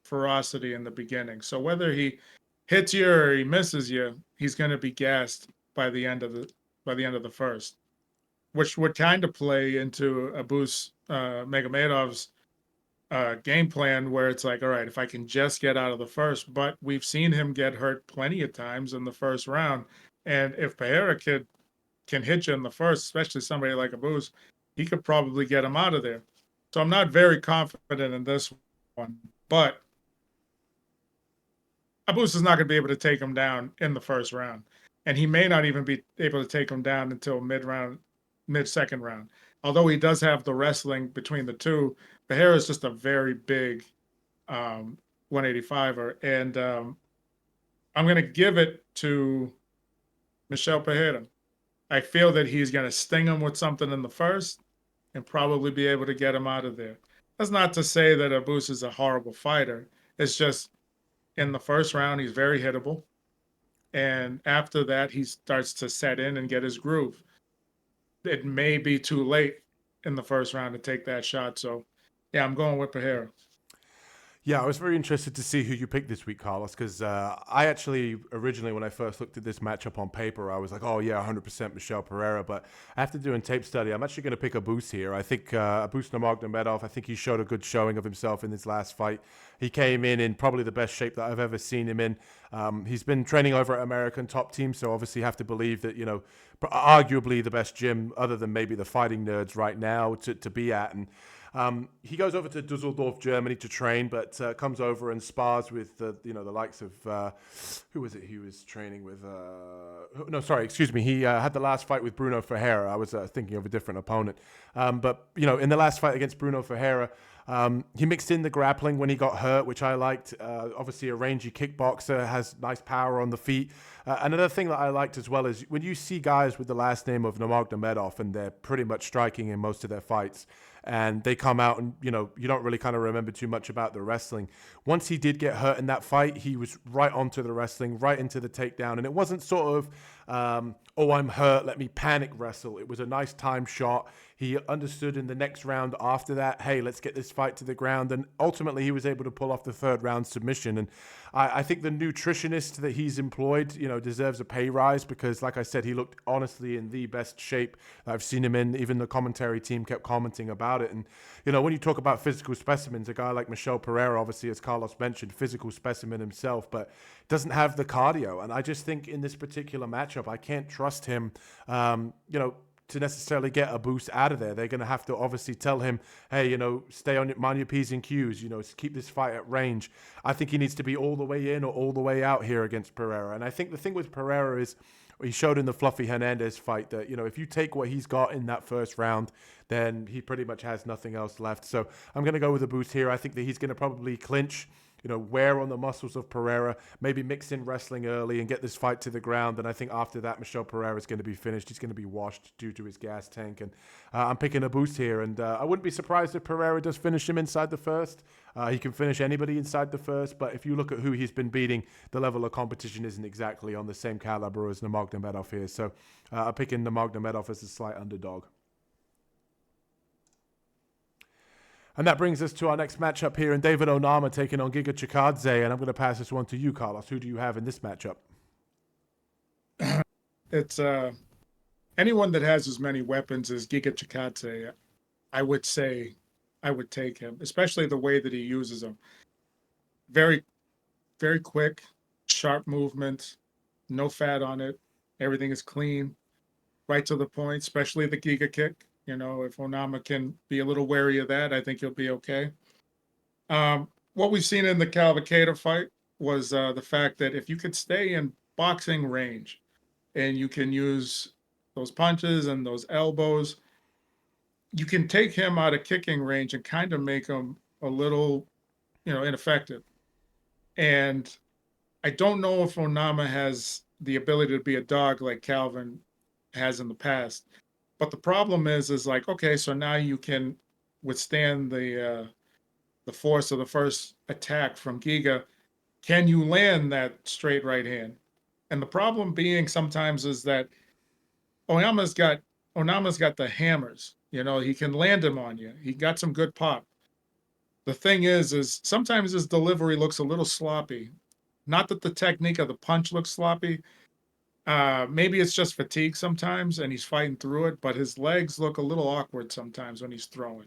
ferocity in the beginning. So whether he hits you or he misses you, he's going to be gassed by the end of the first, which would kind of play into Abus Magomedov's game plan, where it's like, all right, if I can just get out of the first, but we've seen him get hurt plenty of times in the first round. And if Pereira can hit you in the first, especially somebody like Abus, he could probably get him out of there. So I'm not very confident in this one, but Abus is not going to be able to take him down in the first round. And he may not even be able to take him down until mid-second round. Although he does have the wrestling between the two, Pereira is just a very big 185er. And I'm going to give it to Michel Pereira. I feel that he's going to sting him with something in the first and probably be able to get him out of there. That's not to say that Abus is a horrible fighter. It's just in the first round, he's very hittable. And after that, he starts to set in and get his groove. It may be too late in the first round to take that shot. So, yeah, I'm going with Pereira. Yeah, I was very interested to see who you picked this week, Carlos, because I actually, originally, when I first looked at this matchup on paper, I was like, oh, yeah, 100% Michel Pereira. But after doing tape study, I'm actually going to pick Abus here. I think Abus Nurmagomedov, I think he showed a good showing of himself in this last fight. He came in probably the best shape that I've ever seen him in. He's been training over at American Top Team, so obviously have to believe that, arguably the best gym, other than maybe the Fighting Nerds right now, to be at. And he goes over to Dusseldorf, Germany to train, but comes over and spars with the likes of who was it he was training with? He had the last fight with Bruno Ferreira. I was thinking of a different opponent, but in the last fight against Bruno Ferreira, he mixed in the grappling when he got hurt, which I liked. Obviously, a rangy kickboxer, has nice power on the feet. Another thing that I liked as well is when you see guys with the last name of Nurmagomedov and they're pretty much striking in most of their fights, and they come out and, you don't really kind of remember too much about the wrestling. Once he did get hurt in that fight, he was right onto the wrestling, right into the takedown. And it wasn't sort of, I'm hurt, let me panic wrestle. It was a nice time shot. He understood in the next round after that, hey, let's get this fight to the ground. And ultimately, he was able to pull off the third round submission. And I think the nutritionist that he's employed, deserves a pay rise because, like I said, he looked honestly in the best shape that I've seen him in. Even the commentary team kept commenting about it. And, when you talk about physical specimens, a guy like Michel Pereira, obviously, as Carlos mentioned, physical specimen himself, but doesn't have the cardio. And I just think in this particular matchup, I can't trust him, to necessarily get a boost out of there. They're going to have to obviously tell him, hey, stay on mind your P's and Q's, keep this fight at range. I think he needs to be all the way in or all the way out here against Pereira. And I think the thing with Pereira is he showed in the Fluffy Hernandez fight that, if you take what he's got in that first round, then he pretty much has nothing else left. So I'm going to go with a boost here. I think that he's going to probably clinch, wear on the muscles of Pereira, maybe mix in wrestling early and get this fight to the ground. And I think after that, Michel Pereira is going to be finished. He's going to be washed due to his gas tank. And I'm picking a boost here. And I wouldn't be surprised if Pereira does finish him inside the first. He can finish anybody inside the first. But if you look at who he's been beating, the level of competition isn't exactly on the same caliber as Magomedov here. So I'm picking Magomedov as a slight underdog. And that brings us to our next matchup here, and David Onama taking on Giga Chikadze. And I'm going to pass this one to you, Carlos. Who do you have in this matchup? It's anyone that has as many weapons as Giga Chikadze, I would say I would take him, especially the way that he uses them. Very, very quick, sharp movement, no fat on it. Everything is clean, right to the point, especially the Giga kick. If Onama can be a little wary of that, I think he'll be okay. What we've seen in the Cavalcada fight was the fact that if you could stay in boxing range and you can use those punches and those elbows, you can take him out of kicking range and kind of make him a little, ineffective. And I don't know if Onama has the ability to be a dog like Calvin has in the past. But the problem is like, okay, so now you can withstand the force of the first attack from Giga. Can you land that straight right hand? And the problem being sometimes is that Onama's got the hammers. He can land them on you. He got some good pop. The thing is sometimes his delivery looks a little sloppy. Not that the technique of the punch looks sloppy. Maybe it's just fatigue sometimes and he's fighting through it, but his legs look a little awkward sometimes when he's throwing.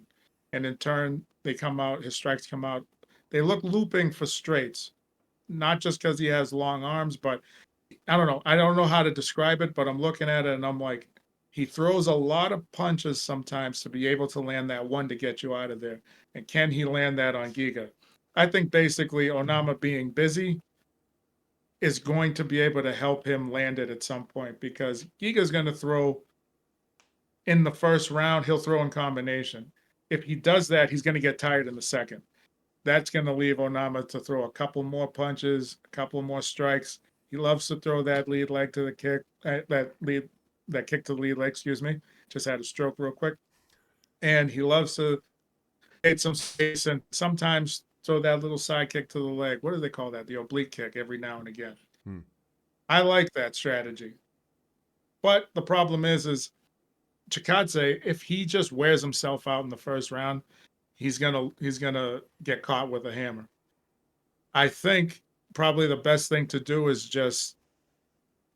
And in turn, his strikes come out. They look looping for straights, not just because he has long arms, but I don't know. I don't know how to describe it, but I'm looking at it and I'm like, he throws a lot of punches sometimes to be able to land that one to get you out of there. And can he land that on Giga? I think basically Onama being busy is going to be able to help him land it at some point because Giga's going to throw in the first round. He'll throw in combination. If he does that, he's going to get tired in the second. That's going to leave Onama to throw a couple more punches, a couple more strikes. He loves to throw that lead leg to the kick, that kick to the lead leg, excuse me. Just had a stroke real quick. And he loves to hit some space and sometimes throw that little side kick to the leg. What do they call that? The oblique kick every now and again. I like that strategy. But the problem is Chikadze, if he just wears himself out in the first round, he's gonna get caught with a hammer. I think probably the best thing to do is just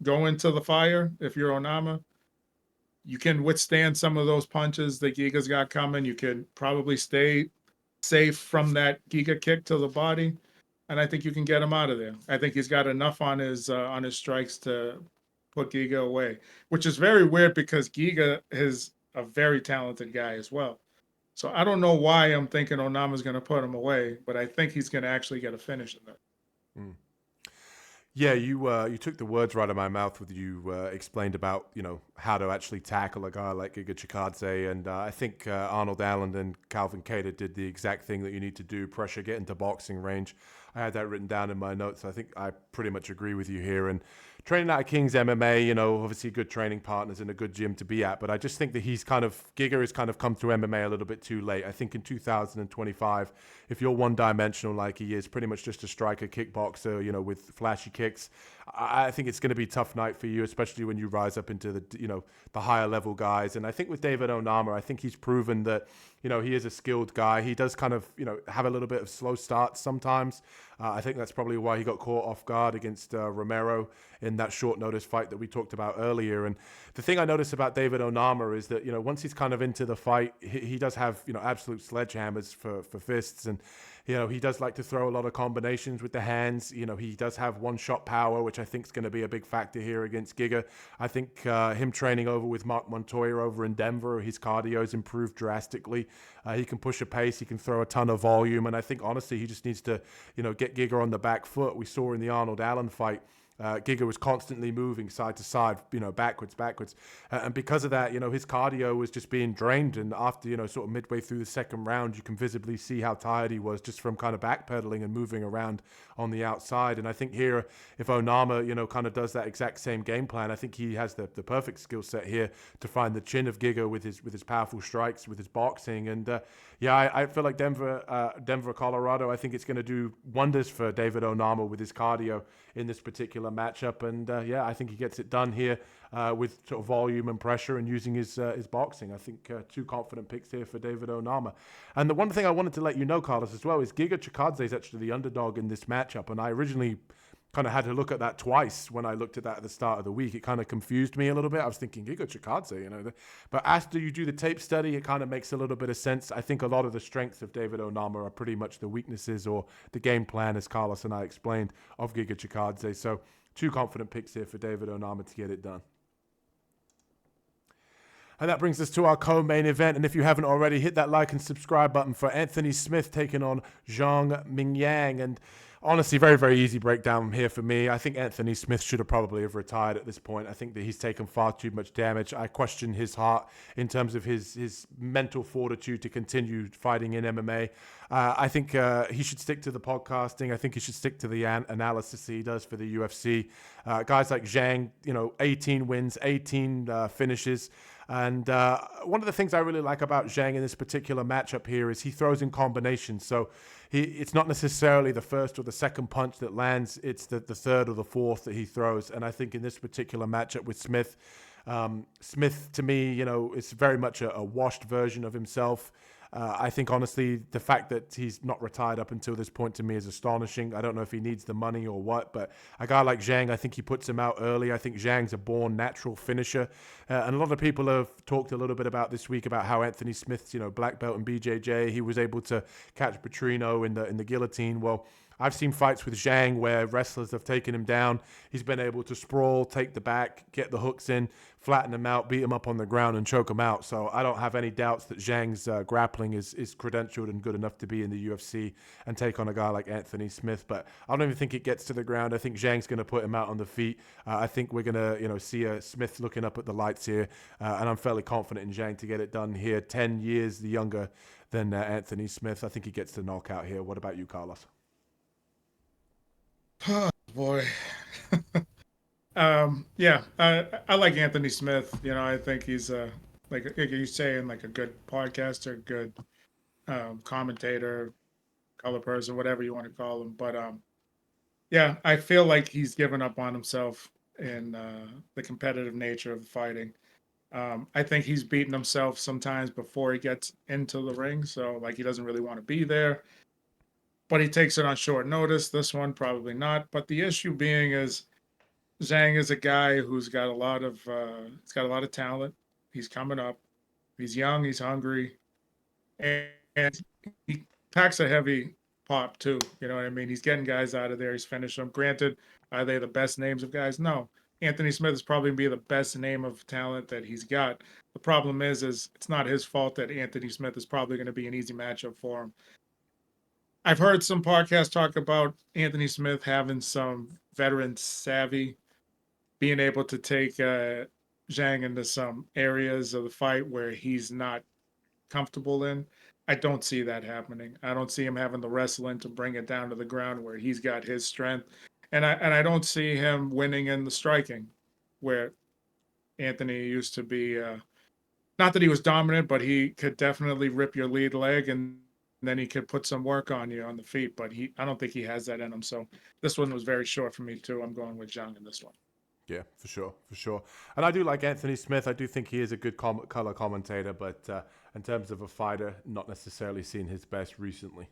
go into the fire if you're Onama. You can withstand some of those punches that Giga's got coming. You can probably stay safe from that Giga kick to the body, and I think you can get him out of there. I think he's got enough on his strikes to put Giga away, which is very weird because Giga is a very talented guy as well. So I don't know why I'm thinking Onama's going to put him away, but I think he's going to actually get a finish in there. Yeah, you took the words right out of my mouth when you explained about how to actually tackle a guy like Giga Chikadze, and I think Arnold Allen and Calvin Kattar did the exact thing that you need to do: pressure, get into boxing range. I had that written down in my notes. I think I pretty much agree with you here. And training out of King's MMA, obviously good training partners and a good gym to be at. But I just think that Giga has kind of come through MMA a little bit too late. I think in 2025, if you're one-dimensional like he is, pretty much just a striker, kickboxer, with flashy kicks, I think it's going to be a tough night for you, especially when you rise up into the higher level guys. And I think with David Onama, I think he's proven that, he is a skilled guy. He does kind of, have a little bit of slow starts sometimes. I think that's probably why he got caught off guard against Romero in that short notice fight that we talked about earlier. And the thing I notice about David Onama is that, once he's kind of into the fight, he does have, absolute sledgehammers for fists. And, he does like to throw a lot of combinations with the hands. He does have one-shot power, which I think is going to be a big factor here against Giga. I think him training over with Mark Montoya over in Denver, his cardio's improved drastically. He can push a pace. He can throw a ton of volume. And I think, honestly, he just needs to, get Giga on the back foot. We saw in the Arnold Allen fight, Giga was constantly moving side to side, backwards. And because of that, his cardio was just being drained. And after, sort of midway through the second round, you can visibly see how tired he was just from kind of backpedaling and moving around on the outside. And I think here, if Onama, kind of does that exact same game plan, I think he has the perfect skill set here to find the chin of Giga with his powerful strikes, with his boxing. And I feel like Denver, Colorado, I think it's going to do wonders for David Onama with his cardio in this particular matchup. And I think he gets it done here with sort of volume and pressure and using his boxing. I think two confident picks here for David Onama. And the one thing I wanted to let you know, Carlos, as well, is Giga Chikadze is actually the underdog in this matchup. And I originally kind of had to look at that twice when I looked at that at the start of the week. It kind of confused me a little bit. I was thinking, Giga Chikadze, But after you do the tape study, it kind of makes a little bit of sense. I think a lot of the strengths of David Onama are pretty much the weaknesses or the game plan, as Carlos and I explained, of Giga Chikadze. So two confident picks here for David Onama to get it done. And that brings us to our co-main event. And if you haven't already, hit that like and subscribe button for Anthony Smith taking on Zhang Mingyang. And honestly, very, very easy breakdown here for me. I think Anthony Smith should have probably have retired at this point. I think that he's taken far too much damage. I question his heart in terms of his mental fortitude to continue fighting in MMA. I think he should stick to the podcasting. I think he should stick to the analysis he does for the UFC. Guys like Zhang, 18 wins, 18 finishes. And one of the things I really like about Zhang in this particular matchup here is he throws in combinations. So it's not necessarily the first or the second punch that lands. It's the third or the fourth that he throws. And I think in this particular matchup with Smith, Smith to me, is very much a washed version of himself. I think, honestly, the fact that he's not retired up until this point to me is astonishing. I don't know if he needs the money or what, but a guy like Zhang, I think he puts him out early. I think Zhang's a born natural finisher. And a lot of people have talked a little bit about this week about how Anthony Smith's, black belt in BJJ, he was able to catch Petrino in the guillotine. Well, I've seen fights with Zhang where wrestlers have taken him down. He's been able to sprawl, take the back, get the hooks in, flatten him out, beat him up on the ground, and choke him out. So I don't have any doubts that Zhang's grappling is credentialed and good enough to be in the UFC and take on a guy like Anthony Smith. But I don't even think it gets to the ground. I think Zhang's going to put him out on the feet. I think we're going to see Smith looking up at the lights here, and I'm fairly confident in Zhang to get it done here. 10 years younger than Anthony Smith. I think he gets the knockout here. What about you, Carlos? Oh, boy. I like Anthony Smith. I think he's like you're saying, like a good podcaster, good commentator, color person, whatever you want to call him. But I feel like he's given up on himself in the competitive nature of fighting. I think he's beaten himself sometimes before he gets into the ring, so like he doesn't really want to be there. But he takes it on short notice. This one, probably not. But the issue being is Zhang is a guy who's got a lot of talent. He's coming up. He's young. He's hungry, and he packs a heavy pop too. You know what I mean? He's getting guys out of there. He's finishing them. Granted, are they the best names of guys? No. Anthony Smith is probably be the best name of talent that he's got. The problem is it's not his fault that Anthony Smith is probably going to be an easy matchup for him. I've heard some podcasts talk about Anthony Smith having some veteran savvy, being able to take Zhang into some areas of the fight where he's not comfortable in. I don't see that happening. I don't see him having the wrestling to bring it down to the ground where he's got his strength. And I don't see him winning in the striking, where Anthony used to be, not that he was dominant, but he could definitely rip your lead leg and then he could put some work on you on the feet, but I don't think he has that in him. So this one was very short for me too. I'm going with Zhang in this one. Yeah, for sure. And I do like Anthony Smith. I do think he is a good color commentator, but in terms of a fighter, not necessarily seen his best recently.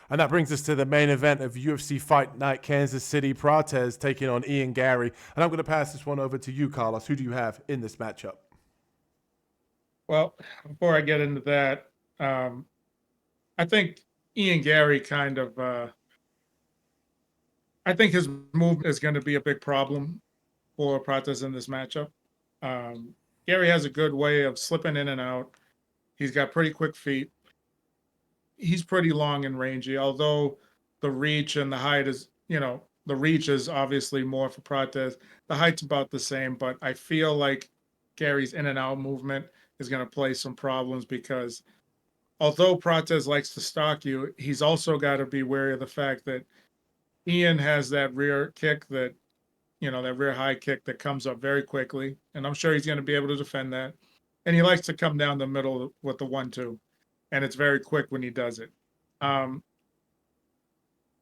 And that brings us to the main event of UFC Fight Night Kansas City. Prates taking on Ian Garry. And I'm going to pass this one over to you, Carlos. Who do you have in this matchup? Well, before I get into that, I think Ian Garry kind of, I think his movement is going to be a big problem for Prates in this matchup. Garry has a good way of slipping in and out. He's got pretty quick feet. He's pretty long and rangy, although the reach and the height is, the The reach is obviously more for Prates. The height's about the same, but I feel like Garry's in and out movement is going to play some problems because although Prates likes to stalk you, he's also got to be wary of the fact that Ian has that rear kick that, that rear high kick that comes up very quickly. And I'm sure he's going to be able to defend that. And he likes to come down the middle with the 1-2. And it's very quick when he does it.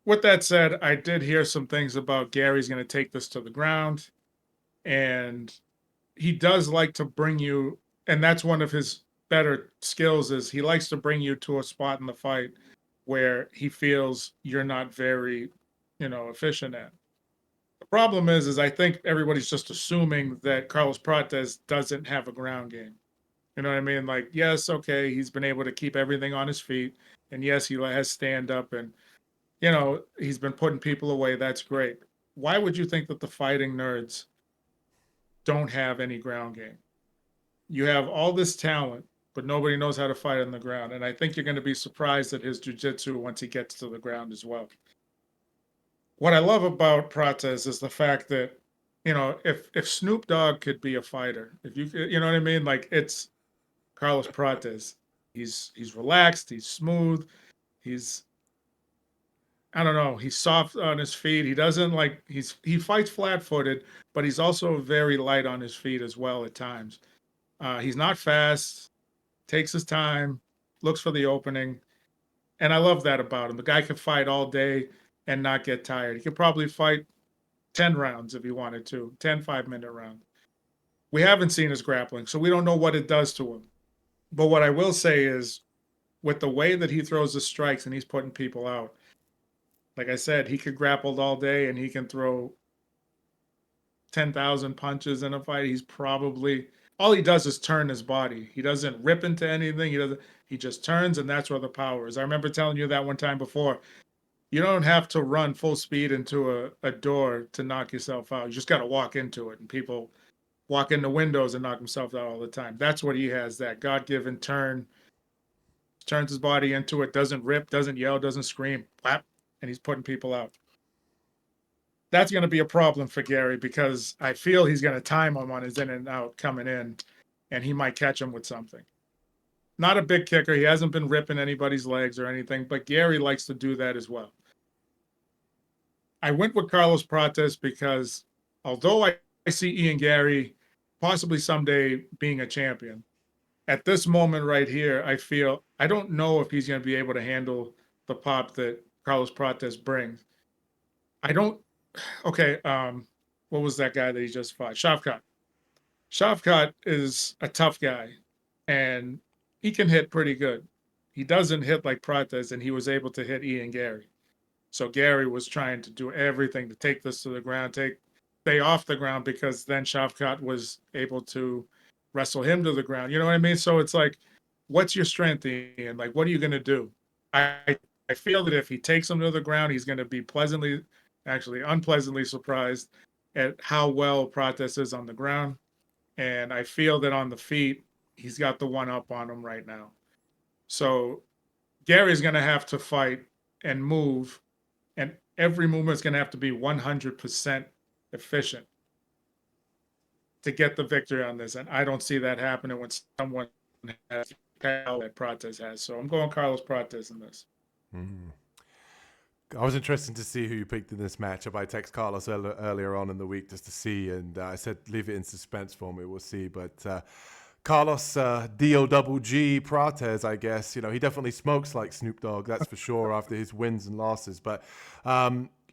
With that said, I did hear some things about Garry's going to take this to the ground. And he does like to bring you, and that's one of his better skills is he likes to bring you to a spot in the fight where he feels you're not very, efficient at. The problem is I think everybody's just assuming that Carlos Prates doesn't have a ground game. You know what I mean? Like, yes, okay, he's been able to keep everything on his feet, and yes, he has stand up, and he's been putting people away. That's great. Why would you think that the fighting nerds don't have any ground game? You have all this talent, but nobody knows how to fight on the ground. And I think you're going to be surprised at his jiu-jitsu once he gets to the ground as well. What I love about Prates is the fact that, if Snoop Dogg could be a fighter, if you know what I mean? Like, it's Carlos Prates. He's relaxed, he's smooth, he's, I don't know, he's soft on his feet. He doesn't he fights flat-footed, but he's also very light on his feet as well at times. He's not fast, takes his time, looks for the opening. And I love that about him. The guy can fight all day and not get tired. He could probably fight 10 rounds if he wanted to, 10 5-minute rounds. We haven't seen his grappling, so we don't know what it does to him. But what I will say is, with the way that he throws his strikes and he's putting people out, like I said, he could grapple all day and he can throw 10,000 punches in a fight. He's probably, all he does is turn his body. He doesn't rip into anything. He just turns, and that's where the power is. I remember telling you that one time before. You don't have to run full speed into a door to knock yourself out. You just got to walk into it, and people walk into windows and knock themselves out all the time. That's what he has, that God-given turn, turns his body into it, doesn't rip, doesn't yell, doesn't scream, whap, and he's putting people out. That's going to be a problem for Garry because I feel he's going to time him on his in and out coming in, and he might catch him with something. Not a big kicker. He hasn't been ripping anybody's legs or anything, but Garry likes to do that as well. I went with Carlos Prates because although I see Ian Garry possibly someday being a champion, at this moment right here, I don't know if he's going to be able to handle the pop that Carlos Prates brings. Okay, what was that guy that he just fought? Shavkat. Shavkat is a tough guy, and he can hit pretty good. He doesn't hit like Prates, and he was able to hit Ian Garry. So Garry was trying to do everything to take this to the ground, stay off the ground, because then Shavkat was able to wrestle him to the ground. You know what I mean? So it's like, what's your strength, Ian? Like, what are you going to do? I feel that if he takes him to the ground, he's going to be unpleasantly surprised at how well Prates is on the ground. And I feel that on the feet, he's got the one up on him right now. So Garry's going to have to fight and move, and every movement is going to have to be 100% efficient to get the victory on this. And I don't see that happening when someone has that Prates has. So I'm going Carlos Prates in this. Mm. I was interested to see who you picked in this matchup. I texted Carlos earlier on in the week just to see, and I said leave it in suspense for me. We'll see. But Carlos D-O-double-G Prates, I guess, he definitely smokes like Snoop Dogg, that's for sure, after his wins and losses. But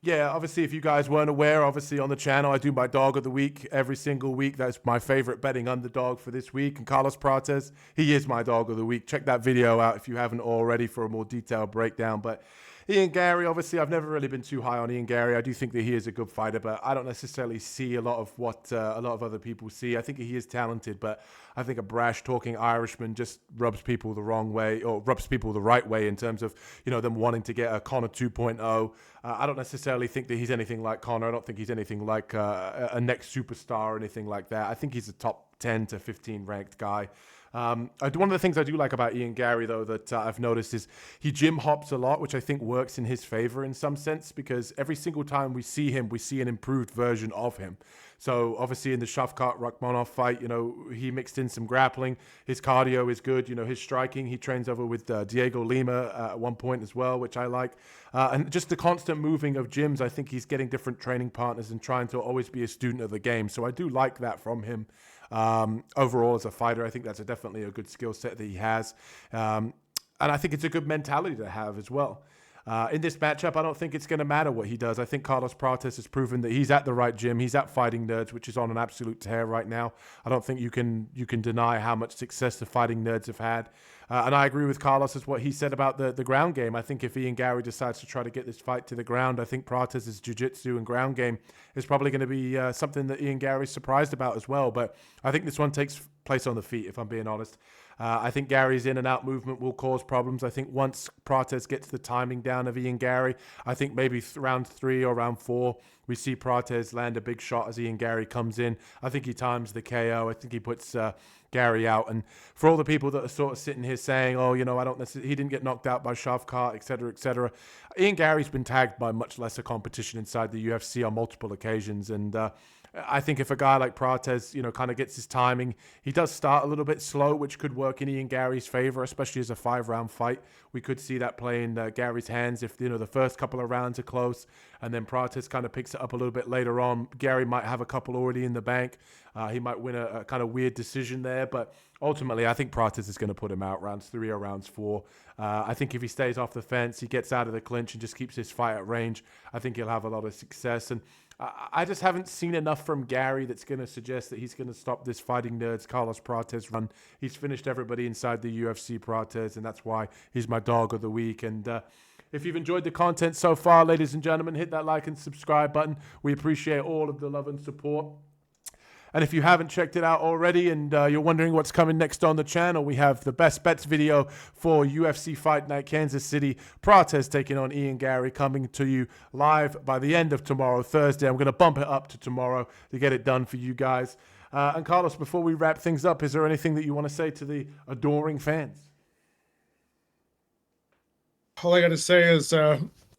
yeah, obviously, if you guys weren't aware, obviously on the channel, I do my dog of the week every single week. That's my favorite betting underdog for this week. And Carlos Prates, he is my dog of the week. Check that video out if you haven't already for a more detailed breakdown. But Ian Garry, obviously, I've never really been too high on Ian Garry. I do think that he is a good fighter, but I don't necessarily see a lot of what a lot of other people see. I think he is talented, but I think a brash talking Irishman just rubs people the wrong way, or rubs people the right way in terms of, them wanting to get a Conor 2.0. I don't necessarily think that he's anything like Conor. I don't think he's anything like a next superstar or anything like that. I think he's a top 10 to 15 ranked guy. One of the things I do like about Ian Garry, though, that I've noticed is he gym hops a lot, which I think works in his favor in some sense, because every single time we see him, we see an improved version of him. So obviously in the Shavkat Rakhmonov fight, he mixed in some grappling. His cardio is good. His striking, he trains over with Diego Lima at one point as well, which I like. And just the constant moving of gyms, I think he's getting different training partners and trying to always be a student of the game. So I do like that from him. Overall, as a fighter, I think that's definitely a good skill set that he has. And I think it's a good mentality to have as well. In this matchup, I don't think it's going to matter what he does. I think Carlos Prates has proven that he's at the right gym. He's at Fighting Nerds, which is on an absolute tear right now. I don't think you can deny how much success the Fighting Nerds have had. And I agree with Carlos as what he said about the ground game. I think if Ian Garry decides to try to get this fight to the ground, I think Prates' jiu-jitsu and ground game is probably going to be something that Ian Garry's surprised about as well. But I think this one takes place on the feet, if I'm being honest. I think Garry's in and out movement will cause problems. I think once Prates gets the timing down of Ian Garry, I think maybe round 3 or round 4, we see Prates land a big shot as Ian Garry comes in. I think he times the KO. I think he puts Garry out. And for all the people that are sort of sitting here saying, I don't necessarily, he didn't get knocked out by Shavkat, et cetera, Ian Garry's been tagged by much lesser competition inside the UFC on multiple occasions. And I think if a guy like Prates, kind of gets his timing, he does start a little bit slow, which could work in Ian Garry's favor, especially as a 5-round fight. We could see that play in Garry's hands if, the first couple of rounds are close, and then Prates kind of picks it up a little bit later on. Garry might have a couple already in the bank. He might win a kind of weird decision there, but ultimately, I think Prates is going to put him out rounds 3 or rounds 4. I think if he stays off the fence, he gets out of the clinch and just keeps his fight at range, I think he'll have a lot of success. And I just haven't seen enough from Garry that's going to suggest that he's going to stop this Fighting Nerds Carlos Prates run. He's finished everybody inside the UFC, Prates, and that's why he's my dog of the week. And if you've enjoyed the content so far, ladies and gentlemen, hit that like and subscribe button. We appreciate all of the love and support. And if you haven't checked it out already and you're wondering what's coming next on the channel, we have the best bets video for UFC Fight Night Kansas City. Prates taking on Ian Garry, coming to you live by the end of tomorrow, Thursday. I'm going to bump it up to tomorrow to get it done for you guys. And Carlos, before we wrap things up, is there anything that you want to say to the adoring fans? All I got to say is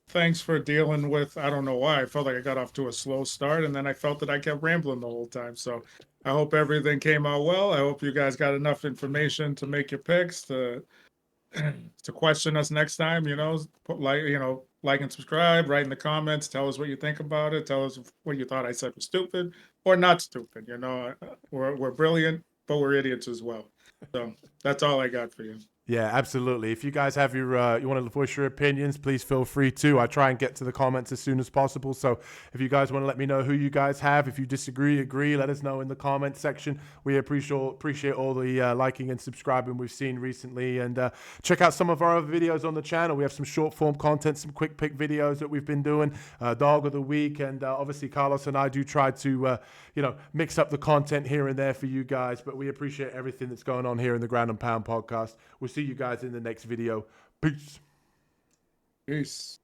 thanks for dealing with, I don't know why, I felt like I got off to a slow start, and then I felt that I kept rambling the whole time. So I hope everything came out well. I hope you guys got enough information to make your picks, to question us next time, put like and subscribe, write in the comments, tell us what you think about it, tell us what you thought I said was stupid or not stupid. We're brilliant, but we're idiots as well. So that's all I got for you. Yeah, absolutely. If you guys have you want to voice your opinions, please feel free to. I try and get to the comments as soon as possible. So if you guys want to let me know who you guys have, if you disagree, agree, let us know in the comments section. We appreciate all the liking and subscribing we've seen recently. And check out some of our other videos on the channel. We have some short form content, some quick pick videos that we've been doing, Dog of the Week. And obviously Carlos and I do try to, mix up the content here and there for you guys. But we appreciate everything that's going on here in the Ground and Pound podcast. We'll see you guys in the next video. Peace. Peace.